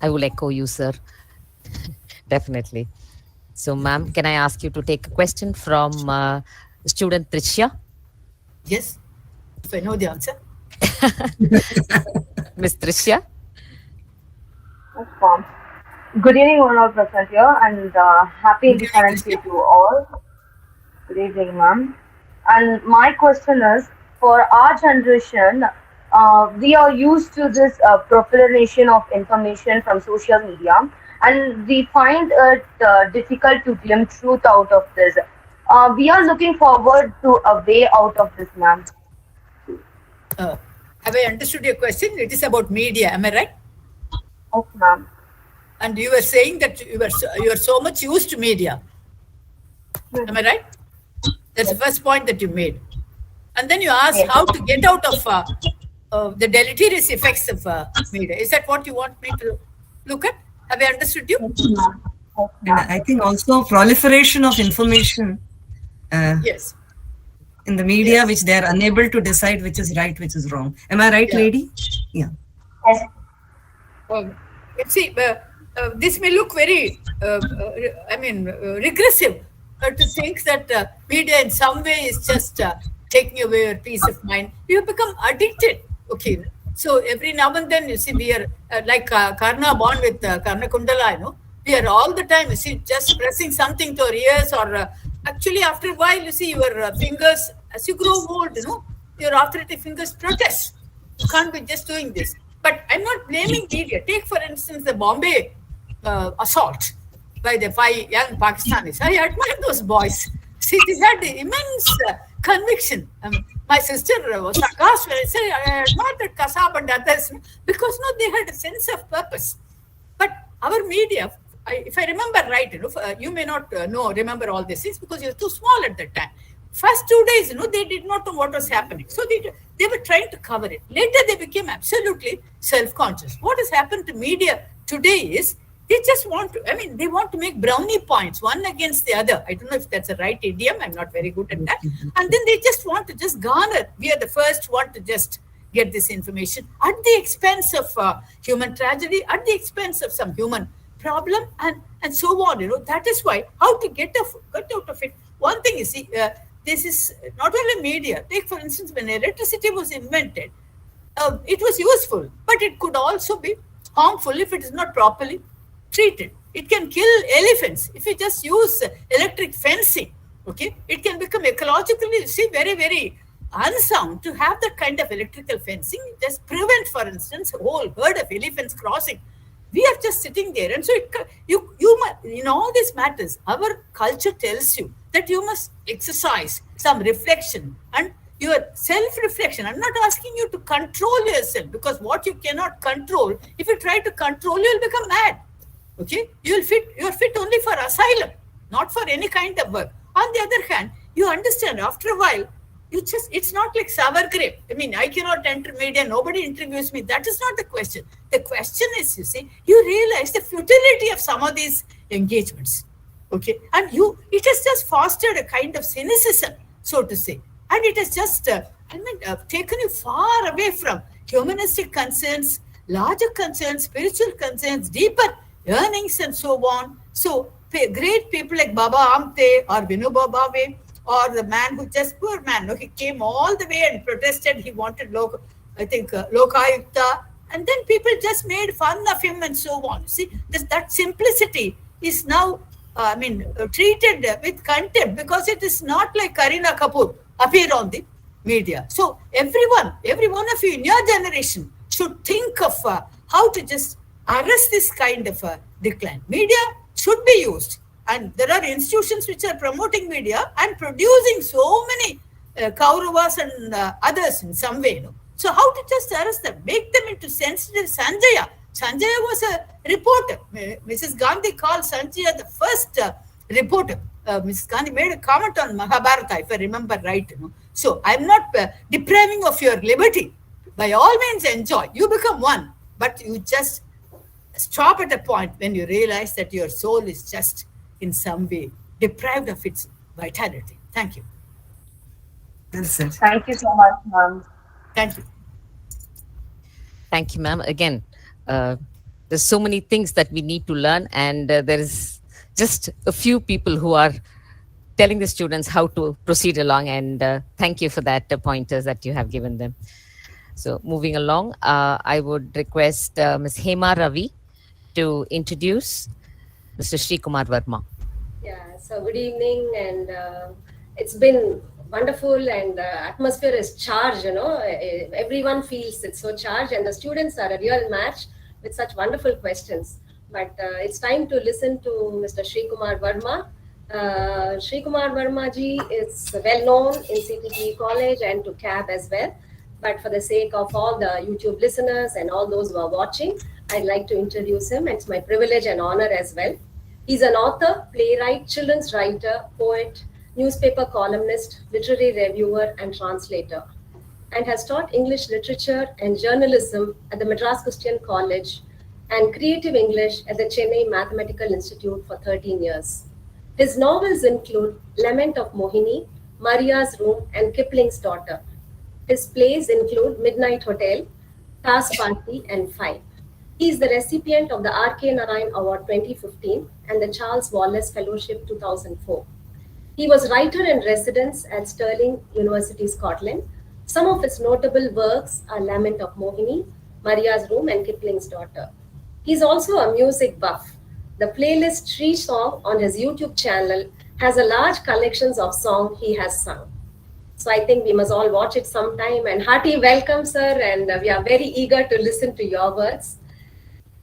I will echo you, sir. Definitely. So, ma'am, can I ask you to take a question from student Trishya? Yes, if I know the answer. Miss Trishya? Good evening, all present here, and happy Independence Day to all. Good evening, ma'am. And my question is, for our generation, we are used to this proliferation of information from social media, and we find it difficult to glimpse truth out of this. We are looking forward to a way out of this, ma'am. Have I understood your question? It is about media, am I right? Yes, ma'am. And you were saying that you are so much used to media. Am I right? That's the first point that you made. And then you asked how to get out of the deleterious effects of media. Is that what you want me to look at? Have I understood you? And I think also proliferation of information yes. in the media, which they are unable to decide which is right, which is wrong. Am I right, lady? Yeah. See, this may look very, regressive to think that media in some way is just taking away your peace of mind. You have become addicted. Okay. So every now and then, you see, we are like Karna born with Karna Kundala, we are all the time, you see, just pressing something to our ears, or actually after a while, you see, your fingers, as you grow old, your arthritic fingers protest. You can't be just doing this. But I'm not blaming media. Take, for instance, the Bombay assault by the 5 young Pakistanis. I admire those boys. See, they had the immense conviction. My sister was aghast when I said, I admire that Kasab and others, because they had a sense of purpose. But our media, if I remember right, you may not remember all these things because you're too small at that time. First 2 days, they did not know what was happening. So they were trying to cover it. Later, they became absolutely self-conscious. What has happened to media today is they just want to, they want to make brownie points, one against the other. I don't know if that's a right idiom. I'm not very good at that. And then they just want to just garner. We are the first one to just get this information at the expense of human tragedy, at the expense of some human problem, and so on. That is why, how to get out of it. One thing is, this is not only media. Take, for instance, when electricity was invented, it was useful, but it could also be harmful if it is not properly treated. It can kill elephants if you just use electric fencing. Okay, it can become ecologically, very, very unsound to have that kind of electrical fencing. Just prevent, for instance, a whole herd of elephants crossing. We are just sitting there, and so you in all these matters, our culture tells you that you must exercise some reflection, and your self-reflection. I'm not asking you to control yourself, because what you cannot control, if you try to control, you'll become mad. Okay, you're fit only for asylum, not for any kind of work. On the other hand, you understand after a while, it's not like sour grape. I mean, I cannot enter media, nobody interviews me. That is not the question. The question is, you see, you realize the futility of some of these engagements. Okay, and it has just fostered a kind of cynicism, so to say. And it has just, taken you far away from humanistic concerns, larger concerns, spiritual concerns, deeper yearnings, and so on. So great people like Baba Amte or Vinoba Bhave, or the man who just, poor man, he came all the way and protested. He wanted Lokayukta, and then people just made fun of him and so on. See, that simplicity is now, treated with contempt, because it is not like Kareena Kapoor appear on the media. So every one of you in your generation should think of how to just arrest this kind of decline. Media should be used, and there are institutions which are promoting media and producing so many Kauravas and others in some way. So how to just arrest them, make them into sensitive? Sanjaya was a reporter. Mrs. Gandhi called Sanjaya the first reporter. Mrs. Gandhi made a comment on Mahabharata, if I remember right. So I'm not depriving of your liberty. By all means, enjoy. You become one, but you just stop at a point when you realize that your soul is just in some way deprived of its vitality. Thank you. Well said. Thank you so much, ma'am. Thank you. Thank you, ma'am. Again, there's so many things that we need to learn, and there is just a few people who are telling the students how to proceed along, and thank you for that pointers that you have given them. So moving along, I would request Ms. Hema Ravi to introduce Mr. Sri Kumar Verma. Yeah, so good evening, and it's been wonderful, and the atmosphere is charged, everyone feels it's so charged, and the students are a real match with such wonderful questions. But it's time to listen to Mr. Sri Kumar Verma. Sri Kumar Verma ji is well known in Ctte College and to CAB as well. But for the sake of all the YouTube listeners and all those who are watching, I'd like to introduce him. It's my privilege and honor as well. He's an author, playwright, children's writer, poet, newspaper columnist, literary reviewer, and translator, and has taught English literature and journalism at the Madras Christian College and creative English at the Chennai Mathematical Institute for 13 years. His novels include Lament of Mohini, Maria's Room, and Kipling's Daughter. His plays include Midnight Hotel, Task Party, and Five. He is the recipient of the R.K. Narayan Award 2015 and the Charles Wallace Fellowship 2004. He was writer in residence at Stirling University, Scotland. Some of his notable works are Lament of Mohini, Maria's Room, and Kipling's Daughter. He is also a music buff. The playlist Tree Song on his YouTube channel has a large collection of songs he has sung. So I think we must all watch it sometime. And hearty welcome, sir. And we are very eager to listen to your words.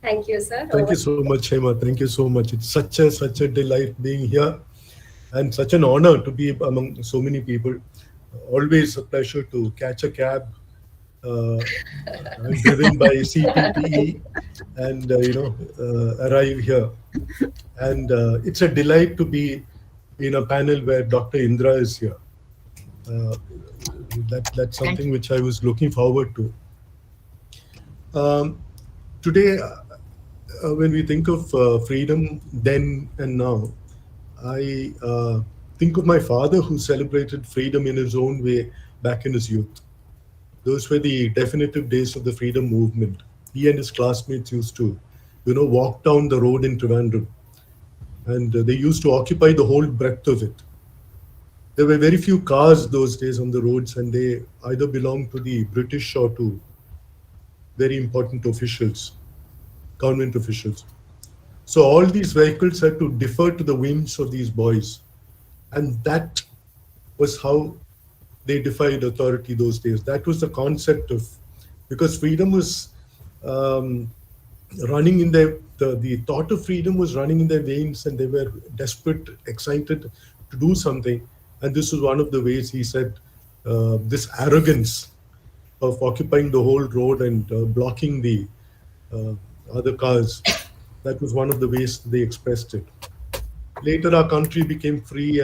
Thank you, sir. Thank you so much, Hema. Thank you so much. It's such a delight being here, and such an honor to be among so many people. Always a pleasure to catch a cab driven by Ctte and arrive here. And it's a delight to be in a panel where Dr. Indra is here. That's something which I was looking forward to. Today, when we think of freedom then and now, I think of my father, who celebrated freedom in his own way back in his youth. Those were the definitive days of the freedom movement. He and his classmates used to, walk down the road in Trivandrum, and they used to occupy the whole breadth of it. There were very few cars those days on the roads, and they either belonged to the British or to very important officials, government officials. So all these vehicles had to defer to the whims of these boys. And that was how they defied authority those days. That was the concept of, because freedom was running in their, the thought of freedom was running in their veins, and they were desperate, excited to do something. And this was one of the ways he said, this arrogance of occupying the whole road and blocking the other cars. That was one of the ways they expressed it. Later, our country became free,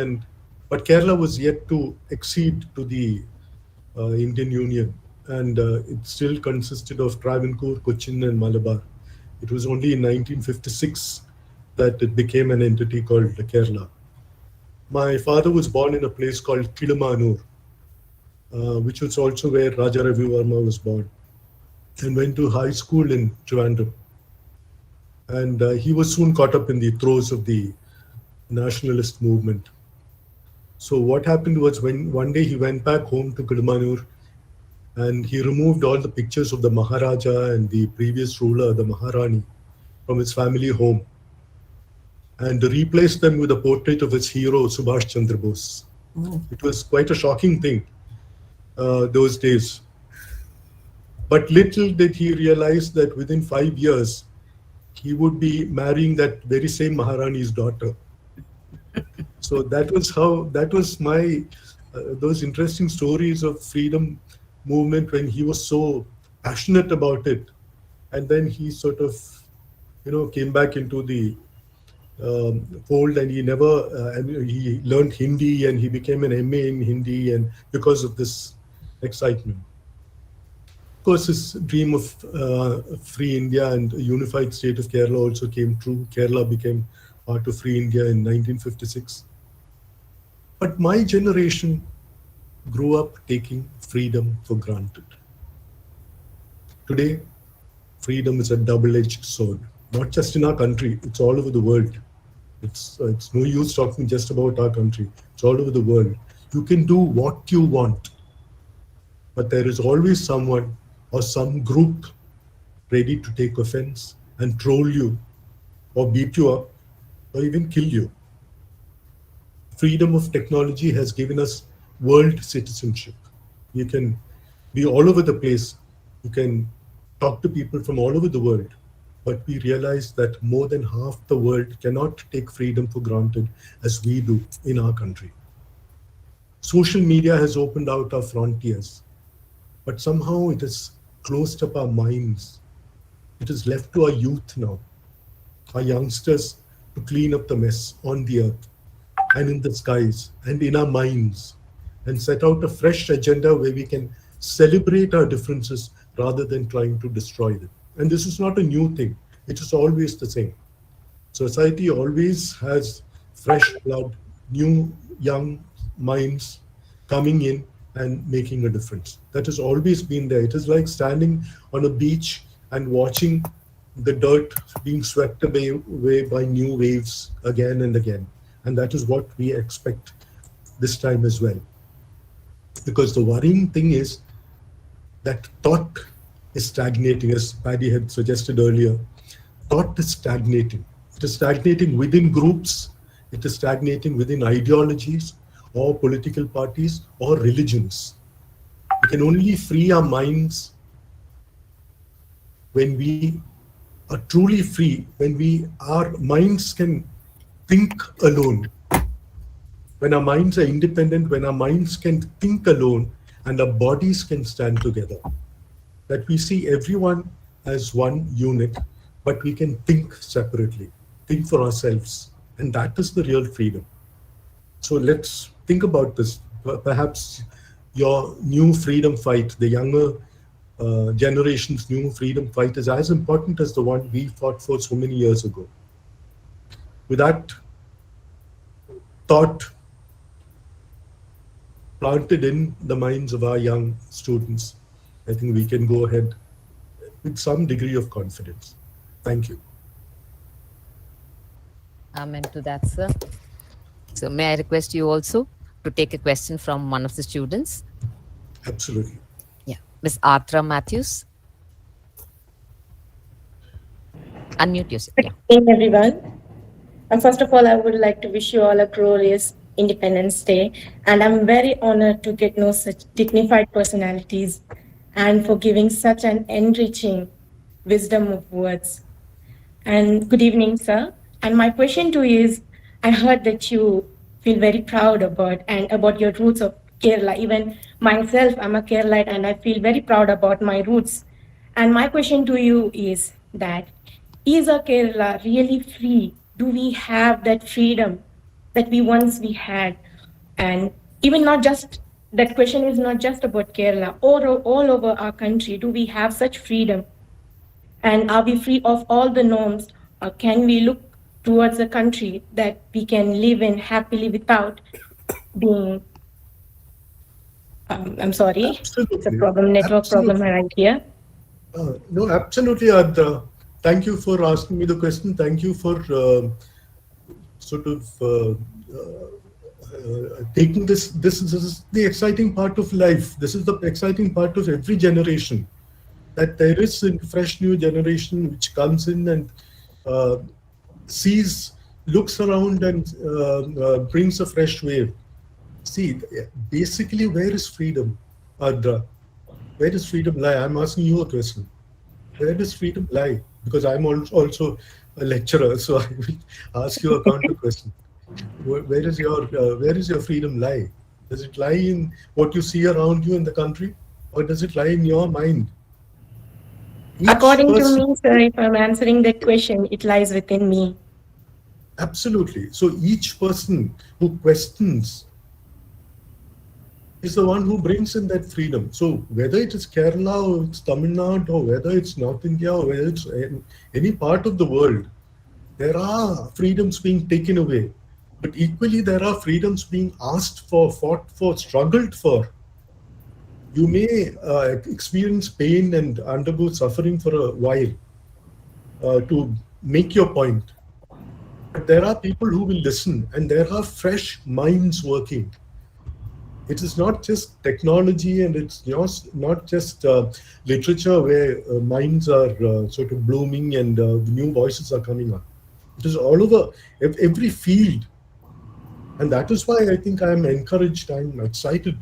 but Kerala was yet to accede to the Indian Union, and it still consisted of Travancore, Cochin, and Malabar. It was only in 1956 that it became an entity called Kerala. My father was born in a place called Kidamanur, which was also where Raja Ravi Varma was born, and went to high school in Trivandrum. And he was soon caught up in the throes of the nationalist movement. So what happened was, when one day he went back home to Kidamanur, and he removed all the pictures of the Maharaja and the previous ruler, the Maharani, from his family home, and replaced them with a portrait of his hero, Subhash Chandra Bose. It was quite a shocking thing those days. But little did he realize that within 5 years, he would be marrying that very same Maharani's daughter. So that was my, those interesting stories of freedom movement when he was so passionate about it. And then he sort of, came back into the fold, and he he learned Hindi, and he became an MA in Hindi, and because of this excitement. Of course, his dream of free India and a unified state of Kerala also came true. Kerala became part of free India in 1956. But my generation grew up taking freedom for granted. Today, freedom is a double-edged sword, not just in our country, it's all over the world. It's no use talking just about our country, it's all over the world. You can do what you want, but there is always someone or some group ready to take offense and troll you or beat you up or even kill you. Freedom of technology has given us world citizenship. You can be all over the place. You can talk to people from all over the world. But we realize that more than half the world cannot take freedom for granted as we do in our country. Social media has opened out our frontiers, but somehow it has closed up our minds. It is left to our youth now, our youngsters, to clean up the mess on the earth and in the skies and in our minds, and set out a fresh agenda where we can celebrate our differences rather than trying to destroy them. And this is not a new thing. It is always the same. Society always has fresh blood, new, young minds coming in and making a difference. That has always been there. It is like standing on a beach and watching the dirt being swept away by new waves again and again. And that is what we expect this time as well. Because the worrying thing is that thought is stagnating, as Paddy had suggested earlier. Thought is stagnating. It is stagnating within groups. It is stagnating within ideologies or political parties or religions. We can only free our minds when we are truly free, when our minds can think alone. When our minds are independent, when our minds can think alone and our bodies can stand together. That we see everyone as one unit, but we can think separately, think for ourselves. And that is the real freedom. So let's think about this. Perhaps your new freedom fight, the younger generation's new freedom fight, is as important as the one we fought for so many years ago. With that thought planted in the minds of our young students, I think we can go ahead with some degree of confidence. Thank you. Amen to that, sir. So may I request you also to take a question from one of the students? Absolutely. Yeah, Miss Arthur Matthews. Unmute yourself. Good evening, everyone. And first of all, I would like to wish you all a glorious Independence Day. And I'm very honored to get to know such dignified personalities and for giving such an enriching wisdom of words. And good evening, sir. And my question to you is, I heard that you feel very proud about your roots of Kerala. Even myself, I'm a Keralite and I feel very proud about my roots. And my question to you is that, is a Kerala really free? Do we have that freedom that we had? And even not just, that question is not just about Kerala, all over our country, do we have such freedom? And are we free of all the norms? Or can we look towards a country that we can live in happily without being, I'm sorry, it's a Absolutely. problem, network problem Absolutely. right here. No, absolutely, Adra. Thank you for asking me the question. Thank you for sort of taking this. This is the exciting part of life. This is the exciting part of every generation. That there is a fresh new generation which comes in and sees, looks around and brings a fresh wave. See, basically, where is freedom, Adra? Where does freedom lie? I'm asking you a question. Where does freedom lie? Because I'm also a lecturer, so I will ask you a counter question. Where is your freedom lie? Does it lie in what you see around you in the country, or does it lie in your mind? According to me, sir, if I'm answering that question, it lies within me. Absolutely. So each person who questions is the one who brings in that freedom. So whether it is Kerala or it's Tamil Nadu or whether it's North India or whether it's any part of the world, there are freedoms being taken away. But equally, there are freedoms being asked for, fought for, struggled for. You may experience pain and undergo suffering for a while to make your point. But there are people who will listen, and there are fresh minds working. It is not just technology, and it's not just literature where minds are sort of blooming and new voices are coming up. It is all over every field. And that is why I think I am encouraged, I'm excited.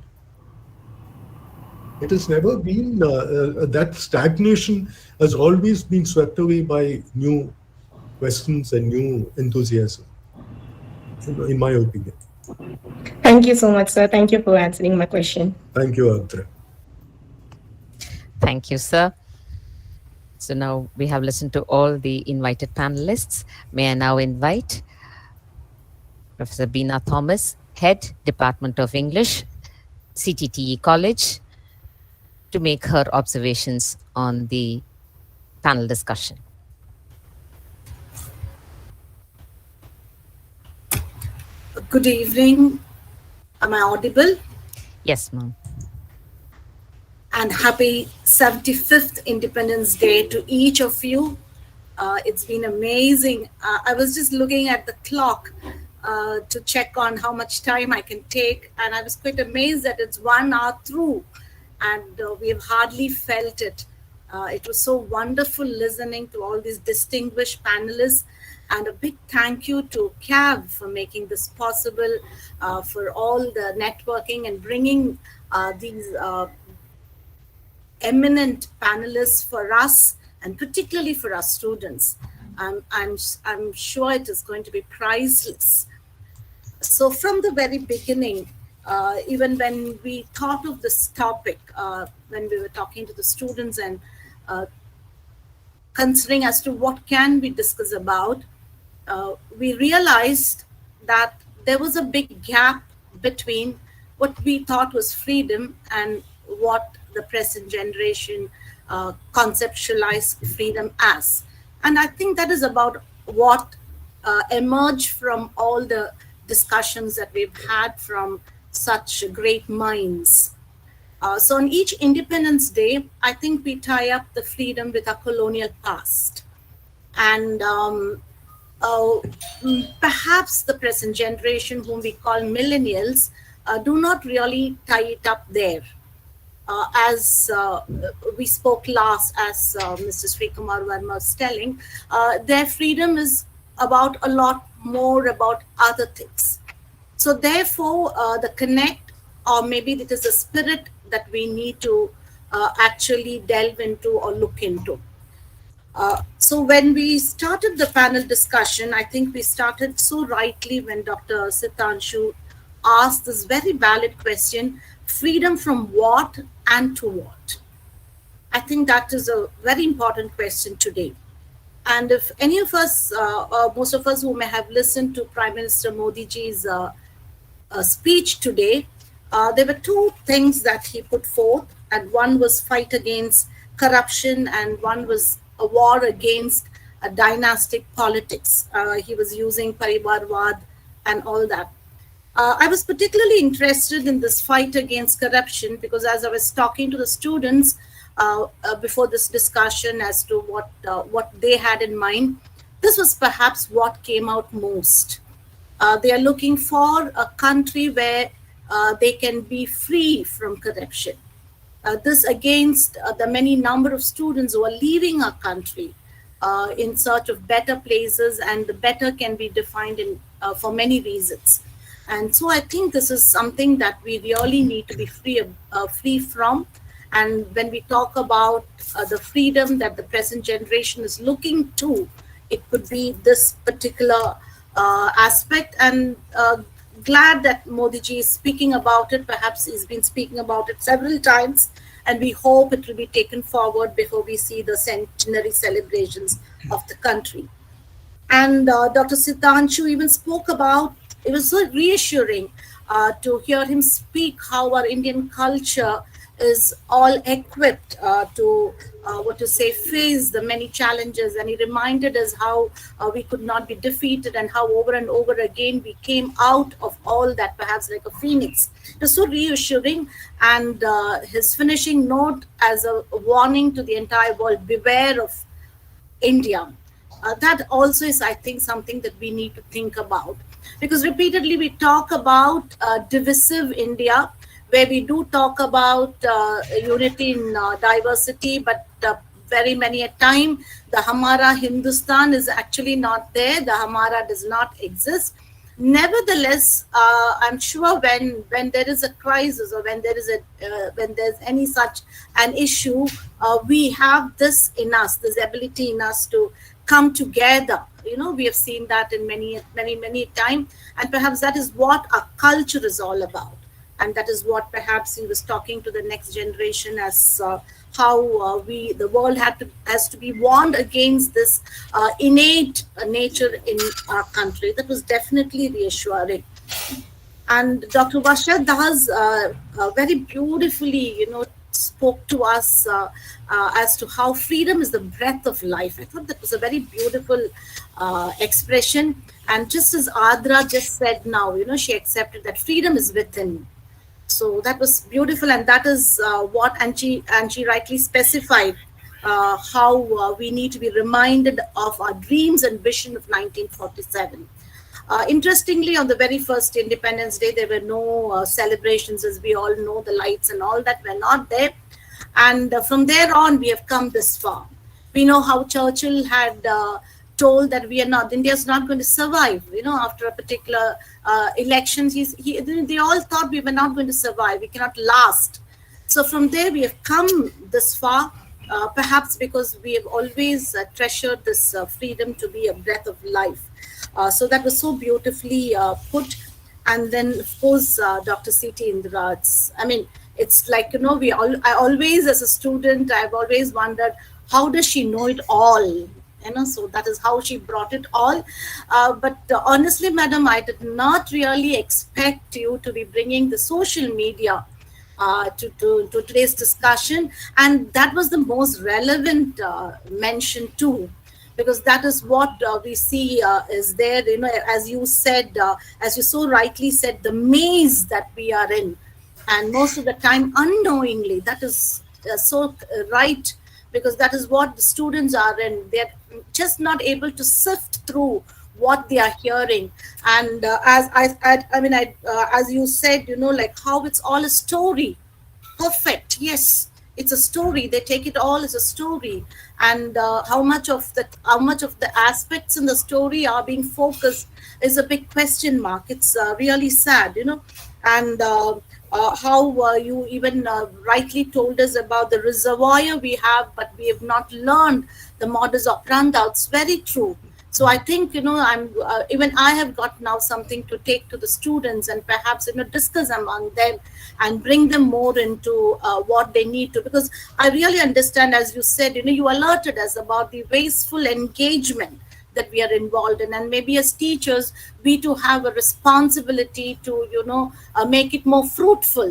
It has never been, that stagnation has always been swept away by new questions and new enthusiasm, in my opinion. Thank you so much, sir. Thank you for answering my question. Thank you, Adra. Thank you, sir. So now we have listened to all the invited panelists. May I now invite Professor Beena Thomas, Head, Department of English, Ctte College, to make her observations on the panel discussion. Good evening. Am I audible? Yes, ma'am. And happy 75th Independence Day to each of you. It's been amazing. I was just looking at the clock to check on how much time I can take, and I was quite amazed that it's 1 hour through, and we have hardly felt it. It was so wonderful listening to all these distinguished panelists, and a big thank you to CAV for making this possible, for all the networking and bringing these eminent panelists for us, and particularly for our students. I'm sure it is going to be priceless. So from the very beginning, even when we thought of this topic, when we were talking to the students and considering as to what can we discuss about, we realized that there was a big gap between what we thought was freedom and what the present generation conceptualized freedom as. And I think that is about what emerged from all the discussions that we've had from such great minds. So on each Independence Day, I think we tie up the freedom with our colonial past. And perhaps the present generation, whom we call millennials, do not really tie it up there. As we spoke last, as Mr. Srikumar Verma was telling, their freedom is about a lot more about other things. So therefore, the connect, or maybe it is the spirit that we need to actually delve into or look into. So when we started the panel discussion, I think we started so rightly when Dr. Sitanshu ask this very valid question: freedom from what and to what? I think that is a very important question today. And if any of us, or most of us who may have listened to Prime Minister Modi ji's speech today, there were two things that he put forth, and one was fight against corruption, and one was a war against dynastic politics. He was using Parivarvad and all that. I was particularly interested in this fight against corruption because as I was talking to the students before this discussion as to what they had in mind, this was perhaps what came out most. They are looking for a country where they can be free from corruption. This against the many number of students who are leaving our country in search of better places, and the better can be defined in for many reasons. And so I think this is something that we really need to be free from. And when we talk about the freedom that the present generation is looking to, it could be this particular aspect. And glad that Modi ji is speaking about it. Perhaps he's been speaking about it several times, and we hope it will be taken forward before we see the centenary celebrations of the country. And Dr. Sitanshu even spoke about, it was so reassuring to hear him speak how our Indian culture is all equipped to face the many challenges. And he reminded us how we could not be defeated, and how over and over again we came out of all that perhaps like a phoenix. It was so reassuring. And his finishing note as a warning to the entire world: beware of India. That also is, I think, something that we need to think about, because repeatedly we talk about divisive India, where we do talk about unity in diversity, but very many a time the Hamara Hindustan is actually not there. The Hamara does not exist. Nevertheless, I'm sure when there is a crisis, or when there is when there's any such an issue, we have this in us, this ability in us to come together. You know, we have seen that in many times, and perhaps that is what our culture is all about. And that is what perhaps he was talking to the next generation as how the world has to be warned against this innate nature in our country. That was definitely reassuring. And Dr. Varsha Das very beautifully, spoke to us as to how freedom is the breath of life. I thought that was a very beautiful expression. And just as Adra just said now, she accepted that freedom is within. So that was beautiful, and that is what Angie rightly specified, how we need to be reminded of our dreams and vision of 1947. Interestingly, on the very first Independence Day, there were no celebrations, as we all know, the lights and all that were not there. And from there on, we have come this far. We know how Churchill had told that India is not going to survive, after a particular election. They all thought we were not going to survive, we cannot last. So from there we have come this far, perhaps because we have always treasured this freedom to be a breath of life. So that was so beautifully put. And then of course Dr. Ctte Indira, it's like, I always, as a student, I've always wondered, how does she know it all? So that is how she brought it all. But honestly, madam, I did not really expect you to be bringing the social media to today's discussion. And that was the most relevant mention too, because that is what we see is there, as you said, as you so rightly said, the maze that we are in. And most of the time, unknowingly, that is so right, because that is what the students are in. They're just not able to sift through what they are hearing. And as you said, like how it's all a story. Perfect. Yes, it's a story. They take it all as a story. And how much of the aspects in the story are being focused is a big question mark. It's really sad, And how you even rightly told us about the reservoir we have, but we have not learned the modus operandi. It's very true. So I think, I'm even I have got now something to take to the students and perhaps, discuss among them and bring them more into what they need to, because I really understand, as you said, you alerted us about the wasteful engagement that we are involved in, and maybe as teachers we too have a responsibility to make it more fruitful,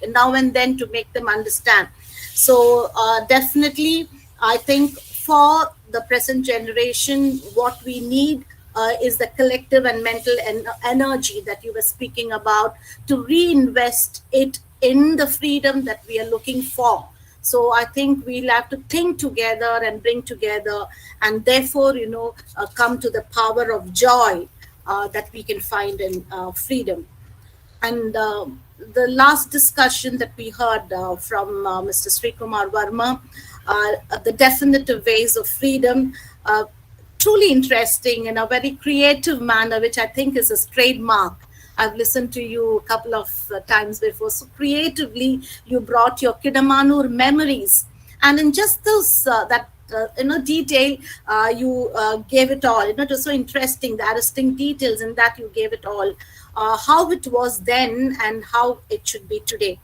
now and then, to make them understand. So definitely I think for the present generation what we need is the collective and mental energy that you were speaking about, to reinvest it in the freedom that we are looking for. So I think we'll have to think together and bring together, and therefore, come to the power of joy that we can find in freedom. And the last discussion that we heard from Mr. Sri Kumar Verma, the definitive ways of freedom, truly interesting in a very creative manner, which I think is his trademark. I've listened to you a couple of times before. So creatively, you brought your Kidamanur memories, and in just those detail, you gave it all. It was so interesting, the arresting details in that you gave it all, how it was then and how it should be today.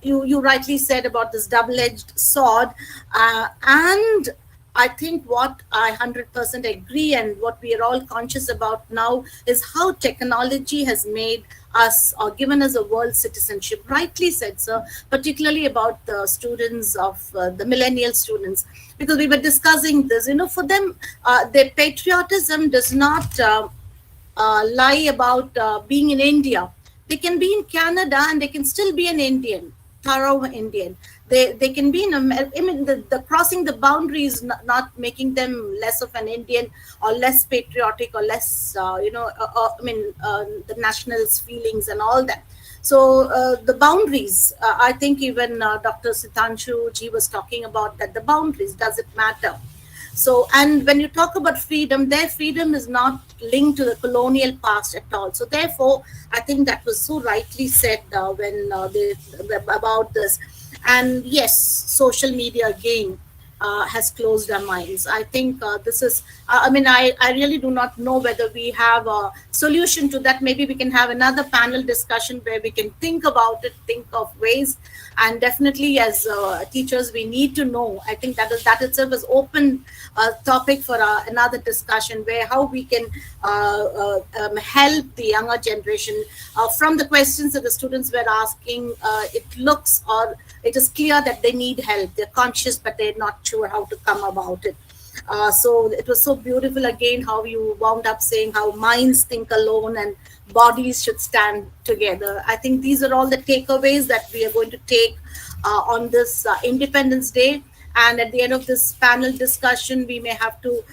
You rightly said about this double-edged sword, and I think what I 100% agree, and what we are all conscious about now, is how technology has made us, or given us, a world citizenship. Rightly said, sir, particularly about the students of the millennial students, because we were discussing this. For them, their patriotism does not lie about being in India. They can be in Canada and they can still be an Indian, thorough Indian. They can be in America. I mean, the crossing the boundaries not making them less of an Indian or less patriotic or less, the nationals' feelings and all that. So the boundaries, I think even Dr. Sitanshu ji was talking about that, the boundaries, does it matter? So, and when you talk about freedom, their freedom is not linked to the colonial past at all. So therefore, I think that was so rightly said when they about this. And yes, social media again has closed our minds. I think this is, I really do not know whether we have a solution to that. Maybe we can have another panel discussion where we can think about it, think of ways. And definitely as teachers, we need to know. I think that itself is open topic for another discussion, where how we can help the younger generation. From the questions that the students were asking, it looks, or it is clear that they need help. They're conscious, but they're not sure how to come about it. So it was so beautiful again how you wound up saying how minds think alone and bodies should stand together. I think these are all the takeaways that we are going to take on this Independence Day. And at the end of this panel discussion, we may have to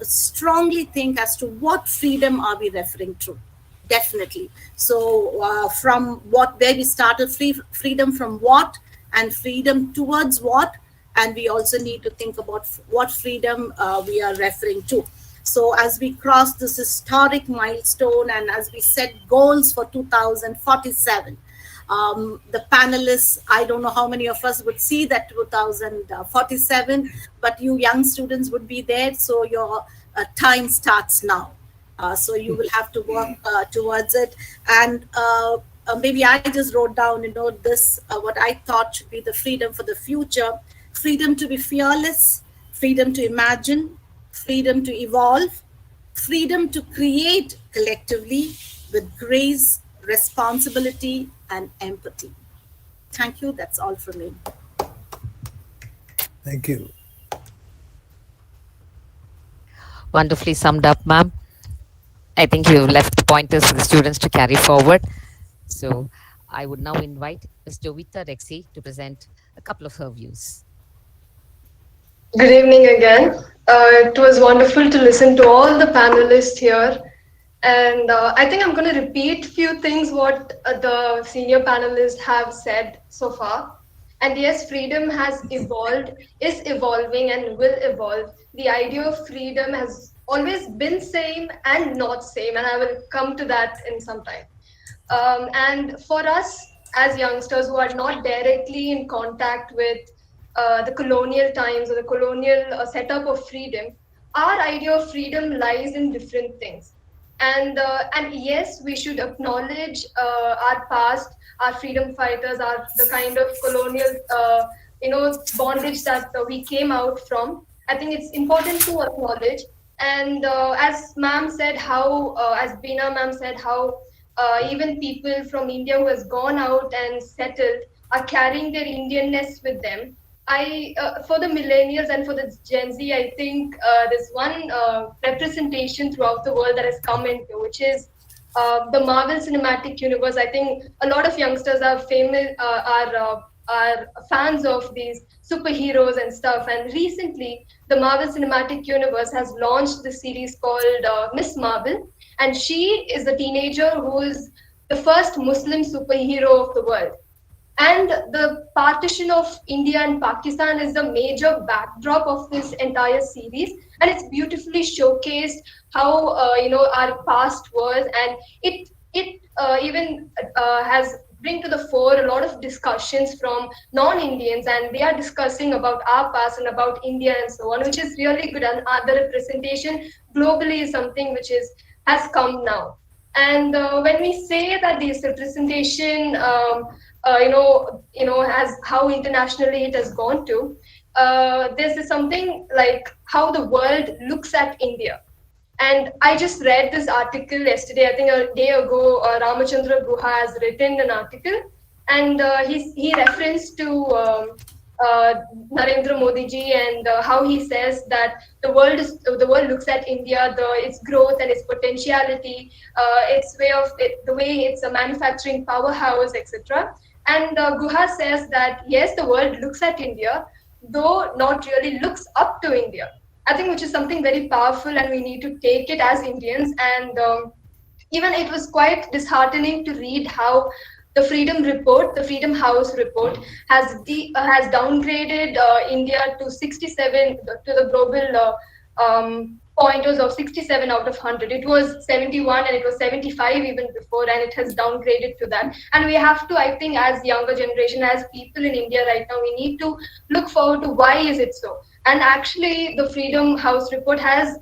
strongly think as to what freedom are we referring to. Definitely. So from where we started, freedom from what, and freedom towards what, and we also need to think about what freedom we are referring to. So as we cross this historic milestone, and as we set goals for 2047, the panelists, I don't know how many of us would see that 2047, but you young students would be there. So your time starts now. So you will have to work towards it. And maybe I just wrote down, this, what I thought should be the freedom for the future: freedom to be fearless, freedom to imagine, freedom to evolve, freedom to create collectively with grace, responsibility, and empathy. Thank you. That's all from me. Thank you. Wonderfully summed up, ma'am. I think you left pointers for the students to carry forward. So I would now invite Ms. Jovita Rexy to present a couple of her views. Good evening again. It was wonderful to listen to all the panelists here. And I think I'm going to repeat a few things what the senior panelists have said so far. And yes, freedom has evolved, is evolving, and will evolve. The idea of freedom has always been same and not same, and I will come to that in some time. And for us as youngsters who are not directly in contact with the colonial times or the colonial setup of freedom, our idea of freedom lies in different things. And yes, we should acknowledge our past, our freedom fighters, our the kind of colonial bondage that we came out from. I think it's important to acknowledge. And as ma'am said, how as Beena ma'am said, how even people from India who has gone out and settled are carrying their Indianness with them. For the millennials and for the Gen Z, I think there's one representation throughout the world that has come into, which is the Marvel Cinematic Universe. I think a lot of youngsters are are fans of these superheroes and stuff. And recently, the Marvel Cinematic Universe has launched this series called Miss Marvel, and she is a teenager who is the first Muslim superhero of the world. And the partition of India and Pakistan is the major backdrop of this entire series, and it's beautifully showcased how our past was, and it even has bring to the fore a lot of discussions from non-Indians, and they are discussing about our past and about India and so on, which is really good. And the representation globally is something which has come now. And when we say that this representation as how internationally it has gone to, there's something like how the world looks at India. And I just read this article yesterday, I think a day ago. Ramachandra Guha has written an article, and he referenced to Narendra Modi ji, and how he says that the world looks at India, its growth and its potentiality, the way it's a manufacturing powerhouse, etc. And Guha says that yes, the world looks at India, though not really looks up to India. I think which is something very powerful, and we need to take it as Indians. And even it was quite disheartening to read how the Freedom House report has downgraded India to 67 to the global pointers of 67 out of 100. It was 71 and it was 75 even before, and it has downgraded to that. And we have to, I think, as younger generation, as people in India right now, we need to look forward to why is it so. And actually, the Freedom House report has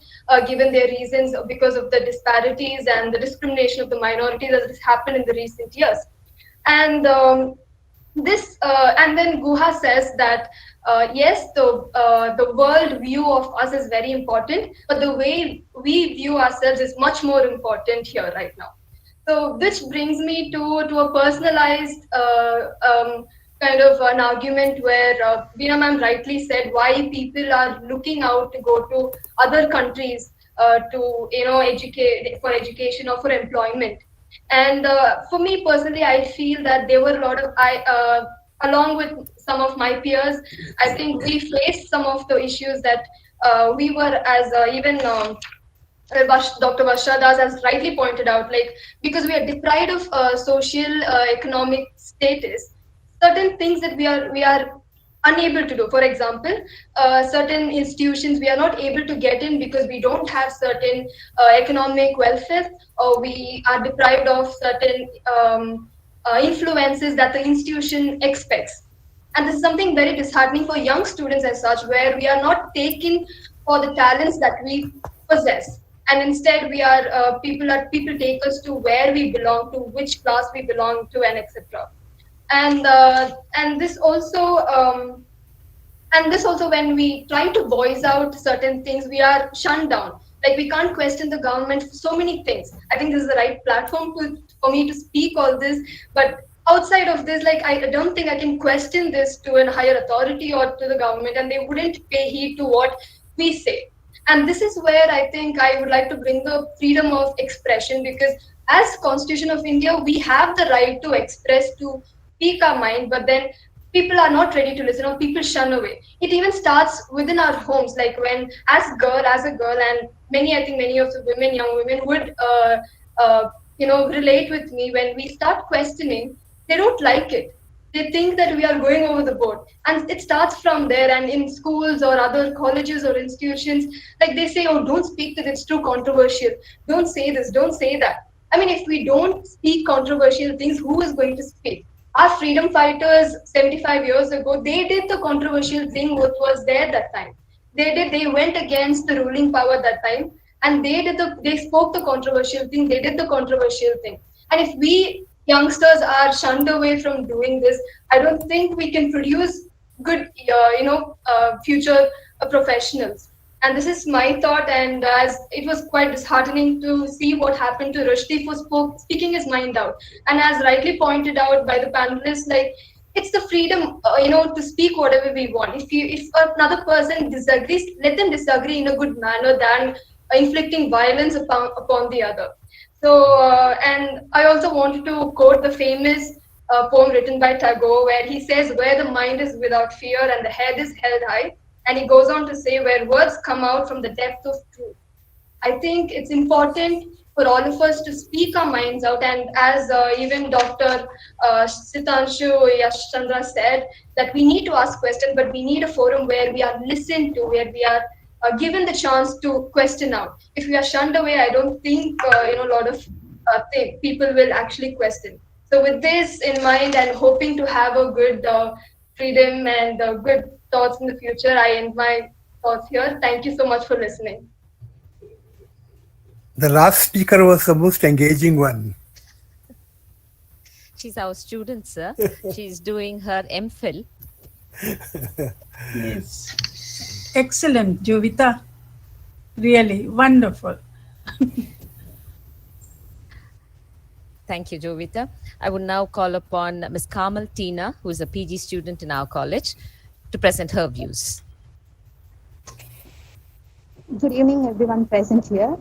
given their reasons because of the disparities and the discrimination of the minorities that has happened in the recent years. And and then Guha says that yes, the world view of us is very important, but the way we view ourselves is much more important here right now. So which brings me to a personalized kind of an argument where Veena ma'am rightly said why people are looking out to go to other countries to educate for education or for employment. And for me personally, I feel that there were a lot of along with some of my peers, I think we faced some of the issues that we were as even Dr. Varsha Das has rightly pointed out, like because we are deprived of social economic status, certain things that we are unable to do. For example, certain institutions we are not able to get in because we don't have certain economic welfare, or we are deprived of certain influences that the institution expects. And this is something very disheartening for young students as such, where we are not taken for the talents that we possess. And instead we are people take us to where we belong to, which class we belong to, and etc. And this also when we try to voice out certain things, we are shunned down. Like we can't question the government for so many things. I think this is the right platform for me to speak all this. But outside of this, like I don't think I can question this to a higher authority or to the government, and they wouldn't pay heed to what we say. And this is where I think I would like to bring the freedom of expression, because as Constitution of India, we have the right to express, to speak our mind, but then people are not ready to listen, or people shun away. It even starts within our homes, like when as a girl, and I think many of the women, young women would relate with me. When we start questioning, they don't like it. They think that we are going over the board, and it starts from there. And in schools or other colleges or institutions, like they say, oh, don't speak to this, it's too controversial, don't say this, don't say that. I mean, if we don't speak controversial things, who is going to speak? Our freedom fighters 75 years ago, they did the controversial thing what was there that time. They went against the ruling power at that time, and they spoke the controversial thing, they did the controversial thing. And if we youngsters are shunned away from doing this, I don't think we can produce good future professionals. And this is my thought, and as it was quite disheartening to see what happened to Rushdie for speaking his mind out. And as rightly pointed out by the panelists, like, it's the freedom, to speak whatever we want. If another person disagrees, let them disagree in a good manner than inflicting violence upon the other. So, and I also wanted to quote the famous poem written by Tagore, where he says, "Where the mind is without fear and the head is held high," and he goes on to say, "Where words come out from the depth of truth." I think it's important for all of us to speak our minds out. And as even Dr. Sitanshu Yashchandra said, that we need to ask questions, but we need a forum where we are listened to, where we are given the chance to question out. If we are shunned away, I don't think a lot of people will actually question. So with this in mind and hoping to have a good freedom and good thoughts in the future, I end my thoughts here. Thank you so much for listening. The last speaker was the most engaging one. She's our student, sir. She's doing her MPhil. Yes. Excellent, Jovita. Really wonderful. Thank you, Jovita. I would now call upon Ms. Kamal Tina, who is a PG student in our college, to present her views. Good evening, everyone present here.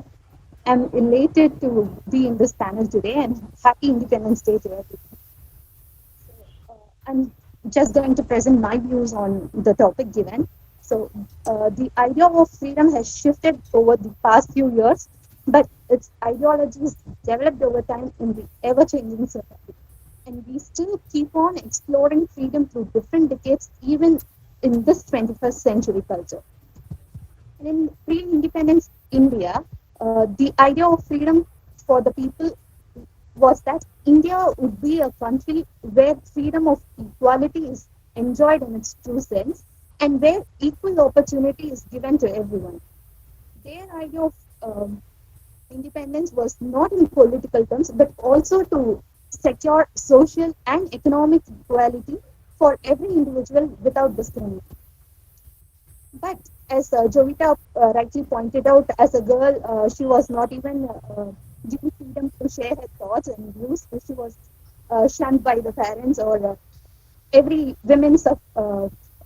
I'm elated to be in this panel today, and happy Independence Day to everyone. I'm just going to present my views on the topic given. So the idea of freedom has shifted over the past few years, but its ideologies developed over time in the ever-changing society. And we still keep on exploring freedom through different decades, even in this 21st century culture. And in pre-independence India, the idea of freedom for the people was that India would be a country where freedom of equality is enjoyed in its true sense, and where equal opportunity is given to everyone. Their idea of independence was not in political terms, but also to secure social and economic equality for every individual without discrimination. But as Jovita rightly pointed out, as a girl, she was not even given freedom to share her thoughts and views. She was shunned by the parents, or every women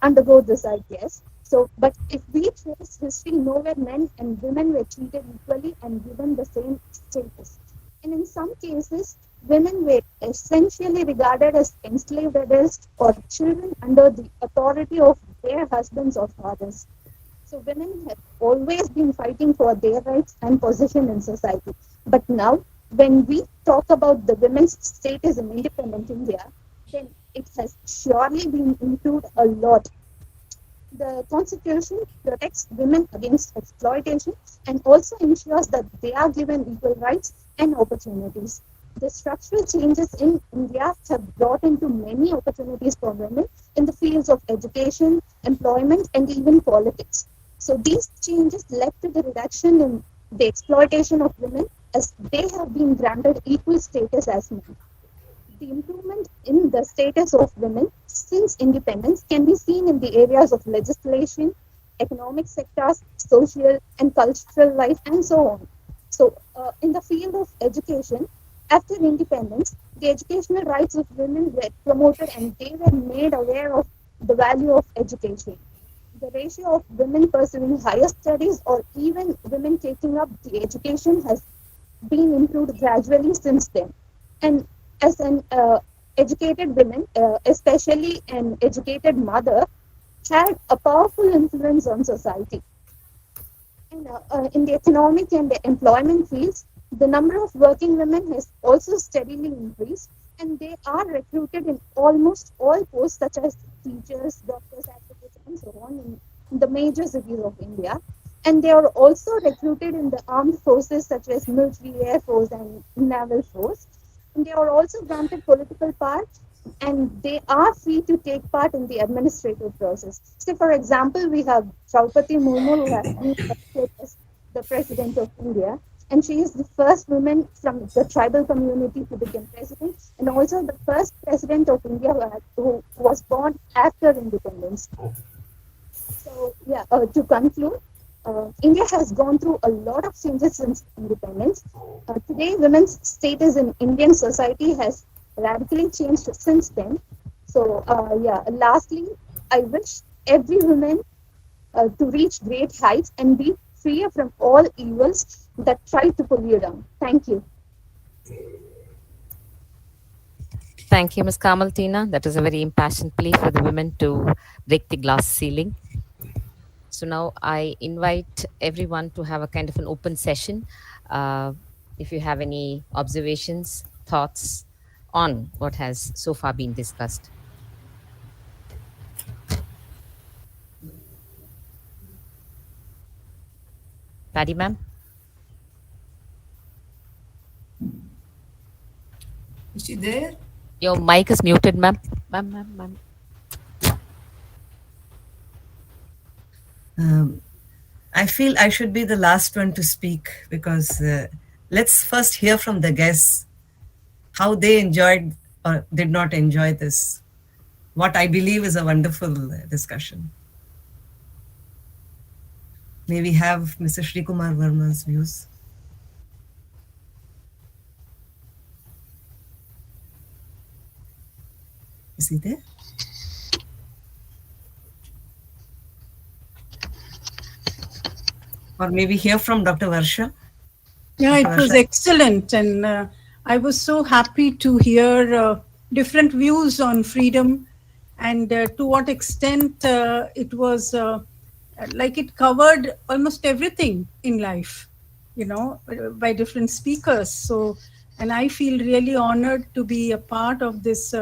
undergo this, I guess. So, but if we trace history, nowhere men and women were treated equally and given the same status. And in some cases, women were essentially regarded as enslaved adults or children under the authority of their husbands or fathers. So women have always been fighting for their rights and position in society. But now, when we talk about the women's status in independent India, then it has surely been improved a lot. The Constitution protects women against exploitation and also ensures that they are given equal rights and opportunities. The structural changes in India have brought into many opportunities for women in the fields of education, employment, and even politics. So these changes led to the reduction in the exploitation of women, as they have been granted equal status as men. The improvement in the status of women since independence can be seen in the areas of legislation, economic sectors, social and cultural life, and so on. So in the field of education, after independence, the educational rights of women were promoted and they were made aware of the value of education. The ratio of women pursuing higher studies or even women taking up the education has been improved gradually since then. And as an educated woman, especially an educated mother, had a powerful influence on society. And in the economic and the employment fields, the number of working women has also steadily increased, and they are recruited in almost all posts such as teachers, doctors, advocates, and so on in the major cities of India. And they are also recruited in the armed forces such as military, air force, and naval force. And they are also granted political power and they are free to take part in the administrative process. So, for example, we have Draupadi Murmu, who has been elected as the President of India, and she is the first woman from the tribal community to become president, and also the first president of India who was born after independence. So, yeah, to conclude, India has gone through a lot of changes since independence. Today, women's status in Indian society has radically changed since then. So, yeah, lastly, I wish every woman to reach great heights and be free from all evils that try to pull you down. Thank you. Thank you, Ms. Kamaltina. That is a very impassioned plea for the women to break the glass ceiling. So now I invite everyone to have a kind of an open session. If you have any observations, thoughts on what has so far been discussed. Paddy, ma'am? Is she there? Your mic is muted, ma'am. Ma'am. I feel I should be the last one to speak because let's first hear from the guests how they enjoyed or did not enjoy this. What I believe is a wonderful discussion. May we have Mr. Shri Kumar Verma's views? Is he there? Or maybe hear from Dr. Varsha? Yeah, Dr. it was Varsha? excellent. And I was so happy to hear different views on freedom and to what extent it was like it covered almost everything in life, by different speakers. So, and I feel really honored to be a part of this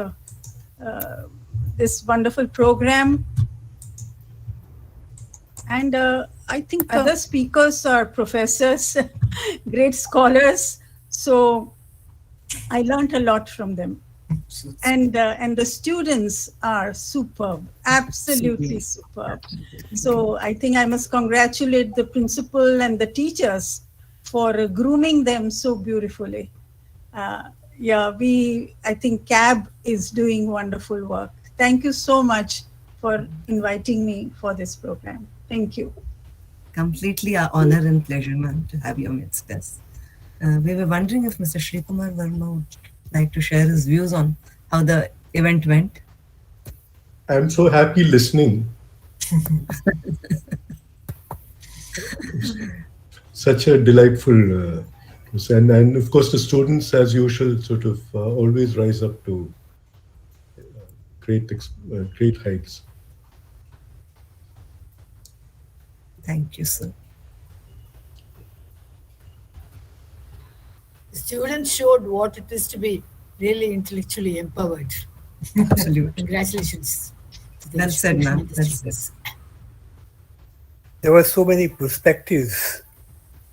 this wonderful program. And I think other speakers are professors, great scholars. So I learned a lot from them. And the students are superb, absolutely superb. So I think I must congratulate the principal and the teachers for grooming them so beautifully. I think CAB is doing wonderful work. Thank you so much for inviting me for this program. Thank you. Completely our honor and pleasure, ma'am, to have you amidst us. We were wondering if Mr. Shri Kumar Verma would like to share his views on how the event went. I'm so happy listening. Such a delightful, and of course the students, as usual, sort of always rise up to great heights. Thank you, sir. The students showed what it is to be really intellectually empowered. Absolutely. Congratulations. Well said, ma'am. Well said. There were so many perspectives,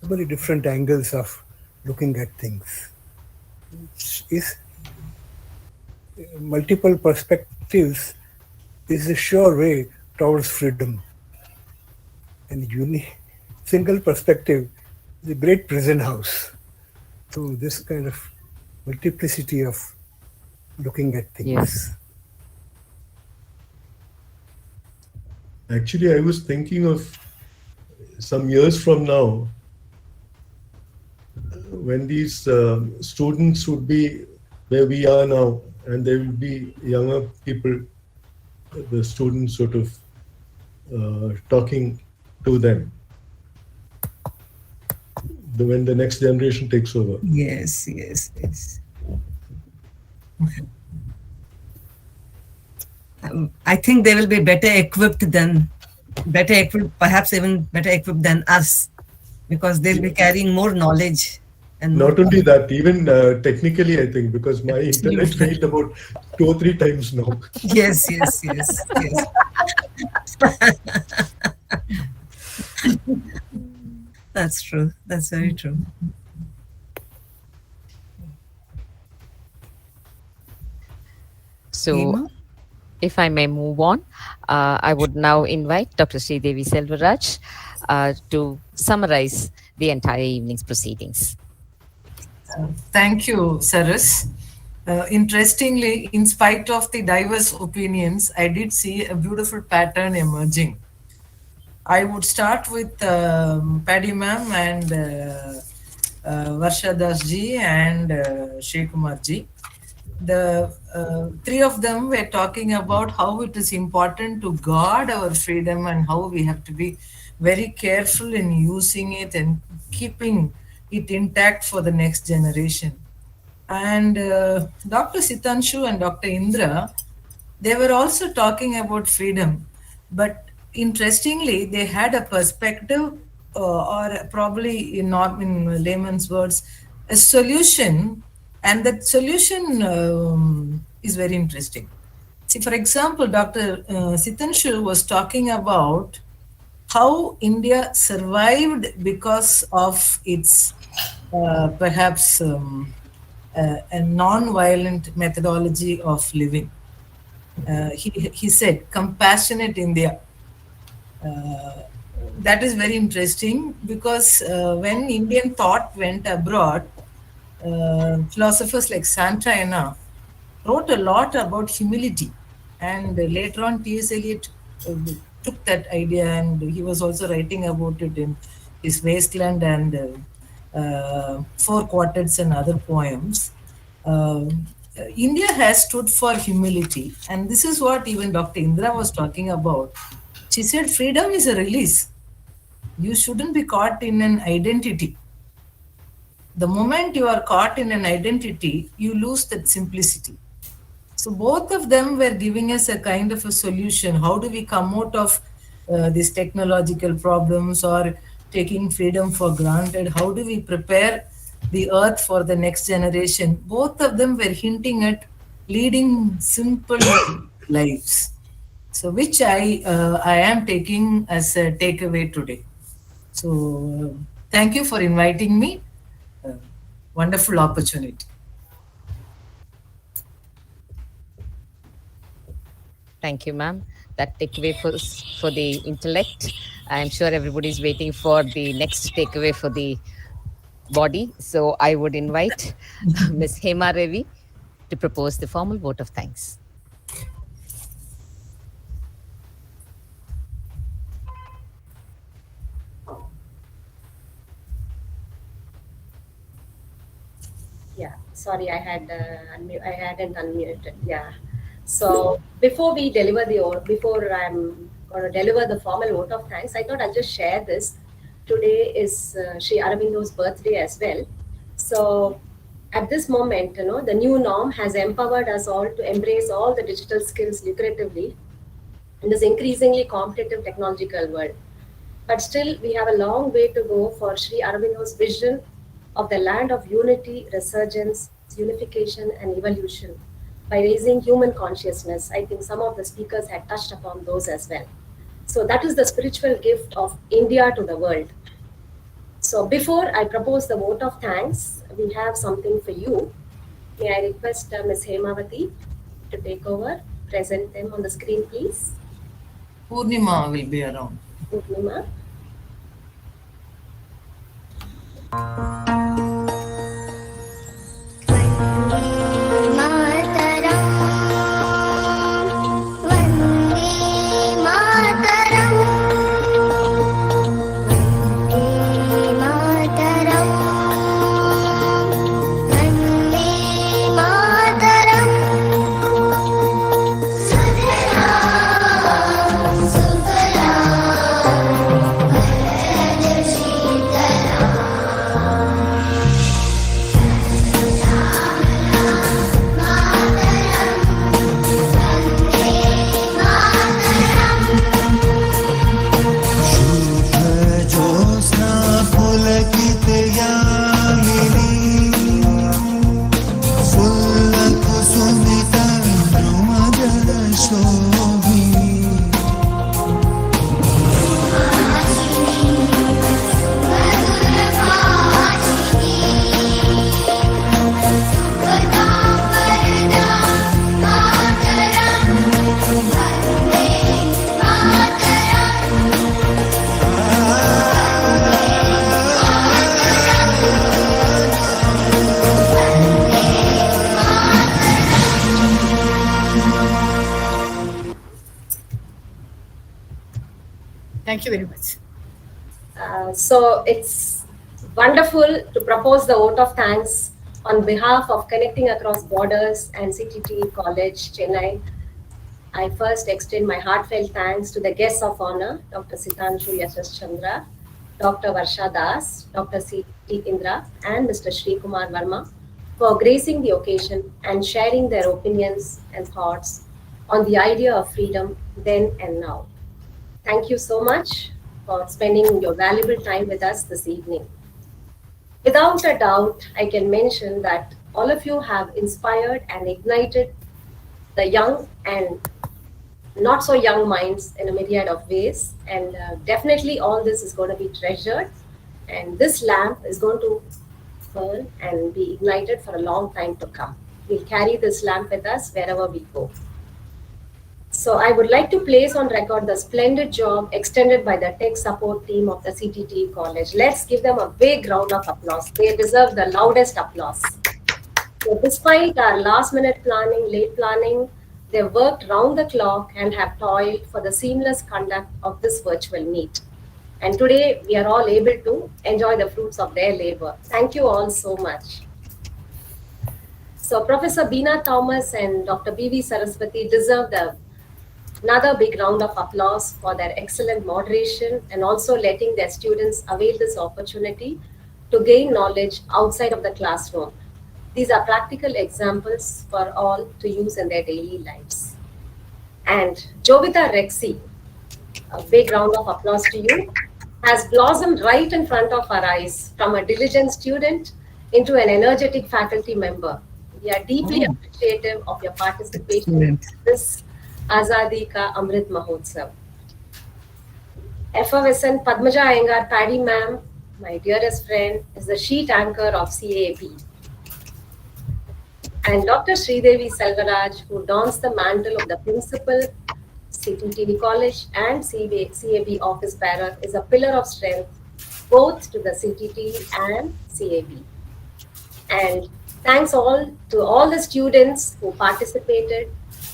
so many different angles of looking at things. Multiple perspectives is a sure way towards freedom. And single perspective is a great prison house. So this kind of multiplicity of looking at things. Yes. Actually, I was thinking of some years from now, when these students would be where we are now, and there will be younger people, the students sort of talking to them when the next generation takes over. Yes. I think they will be perhaps even better equipped than us, because they'll be carrying more knowledge. And not only that, even technically, I think, because my internet failed about 2 or 3 times now. Yes. That's true. That's very true. So, Hema? if I may move on, I would now invite Dr. Sridevi Selvaraj to summarize the entire evening's proceedings. Thank you, Saras. Interestingly, in spite of the diverse opinions, I did see a beautiful pattern emerging. I would start with Paddy ma'am and Varsha Das ji and Shri Kumar ji. The three of them were talking about how it is important to guard our freedom and how we have to be very careful in using it and keeping it intact for the next generation. And Dr. Sitanshu and Dr. Indra, they were also talking about freedom, but interestingly, they had a perspective, or probably in layman's words, a solution, and that solution is very interesting. See, for example, Dr. Sitanshu was talking about how India survived because of its perhaps a non-violent methodology of living. He said, compassionate India. That is very interesting because when Indian thought went abroad, philosophers like Santayana wrote a lot about humility. And later on, T.S. Eliot took that idea, and he was also writing about it in his Wasteland and Four Quartets and other poems. India has stood for humility, and this is what even Dr. Indra was talking about. She said, freedom is a release. You shouldn't be caught in an identity. The moment you are caught in an identity, you lose that simplicity. So both of them were giving us a kind of a solution. How do we come out of these technological problems or taking freedom for granted? How do we prepare the earth for the next generation? Both of them were hinting at leading simple lives. So which I am taking as a takeaway today. So thank you for inviting me. Wonderful opportunity. Thank you, ma'am. That takeaway for the intellect. I'm sure everybody's waiting for the next takeaway for the body. So I would invite Ms. Hema Ravi to propose the formal vote of thanks. Yeah, sorry, I hadn't unmuted. Yeah. So before I'm going to deliver the formal vote of thanks, I thought I'll just share this. Today is Sri Aurobindo's birthday as well. So at this moment, the new norm has empowered us all to embrace all the digital skills lucratively in this increasingly competitive technological world. But still, we have a long way to go for Sri Aurobindo's vision of the land of unity, resurgence, unification, and evolution by raising human consciousness. I think some of the speakers had touched upon those as well. So that is the spiritual gift of India to the world. So before I propose the vote of thanks, we have something for you. May I request Ms. Hemavati to take over, present them on the screen, please. Purnima will be around. Purnima. Thank you very much. So it's wonderful to propose the vote of thanks on behalf of Connecting Across Borders and Ctte College, Chennai. I first extend my heartfelt thanks to the guests of honor, Dr. Sitanshu Yashas Chandra, Dr. Varsha Das, Dr. Ctte Indra, and Mr. Sri Kumar Verma for gracing the occasion and sharing their opinions and thoughts on the idea of freedom then and now. Thank you so much for spending your valuable time with us this evening. Without a doubt, I can mention that all of you have inspired and ignited the young and not so young minds in a myriad of ways. And definitely all this is going to be treasured. And this lamp is going to burn and be ignited for a long time to come. We'll carry this lamp with us wherever we go. So I would like to place on record the splendid job extended by the tech support team of the Ctte College. Let's give them a big round of applause. They deserve the loudest applause. So despite our last minute planning, late planning, they worked round the clock and have toiled for the seamless conduct of this virtual meet. And today we are all able to enjoy the fruits of their labor. Thank you all so much. So Professor Beena Thomas and Dr. B.V. Saraswati deserve another big round of applause for their excellent moderation and also letting their students avail this opportunity to gain knowledge outside of the classroom. These are practical examples for all to use in their daily lives. And Jovita Rexy, a big round of applause to you, has blossomed right in front of our eyes from a diligent student into an energetic faculty member. We are deeply appreciative of your participation in this Azadi Ka Amrit Mahotsav. Effervescent Padmaja Iyengar Paddy ma'am, my dearest friend, is the sheet anchor of CAB. And Dr. Sridevi Selvaraj, who dons the mantle of the principal, Ctte College and CAB office bearer, is a pillar of strength both to the Ctte and CAB. And thanks to all the students who participated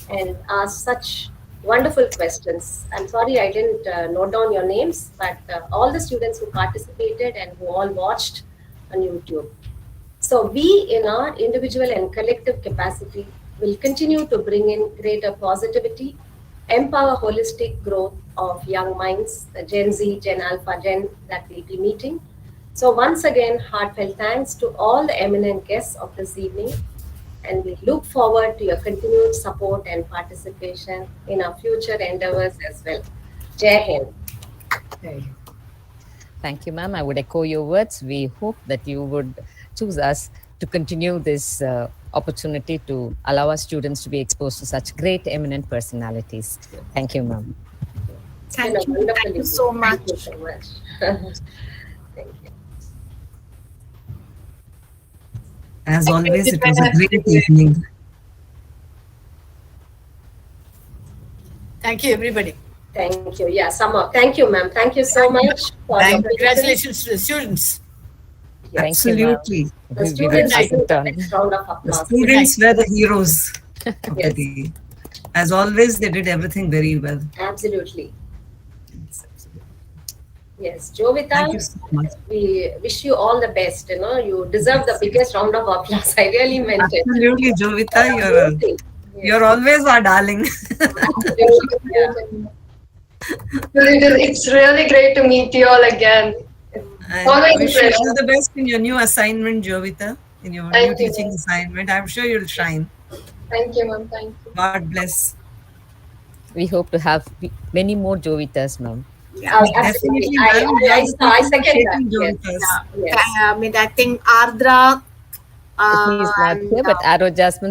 and asked such wonderful questions. I'm sorry I didn't note down your names, but all the students who participated and who all watched on YouTube. So we, in our individual and collective capacity, will continue to bring in greater positivity, empower holistic growth of young minds, the Gen Z, Gen Alpha, Gen that we'll be meeting. So once again, heartfelt thanks to all the eminent guests of this evening, and we look forward to your continued support and participation in our future endeavors as well. Jai Hind. Thank you, ma'am. I would echo your words. We hope that you would choose us to continue this opportunity to allow our students to be exposed to such great eminent personalities. Thank you, ma'am. Thank you so much. Thank you so much. Thank you. As always, it was a great evening. Thank you, everybody. Thank you. Yeah, Summer. Thank you, ma'am. Thank you so much. Congratulations to the students. Absolutely. The students were the heroes of the day. As always, they did everything very well. Absolutely. Yes, Jovita, thank you so much. We wish you all the best. You know, you deserve the biggest round of applause. I really meant it. Absolutely, Jovita, you're always our darling. It's really great to meet you all again. I wish you all the best in your new assignment, Jovita, in your new teaching assignment. I'm sure you'll shine. Thank you, ma'am. Thank you. God bless. We hope to have many more Jovitas, ma'am. Yeah, definitely. I second that. Yes. I mean, I think Ardra. He's not here, but Arrow Jasmine.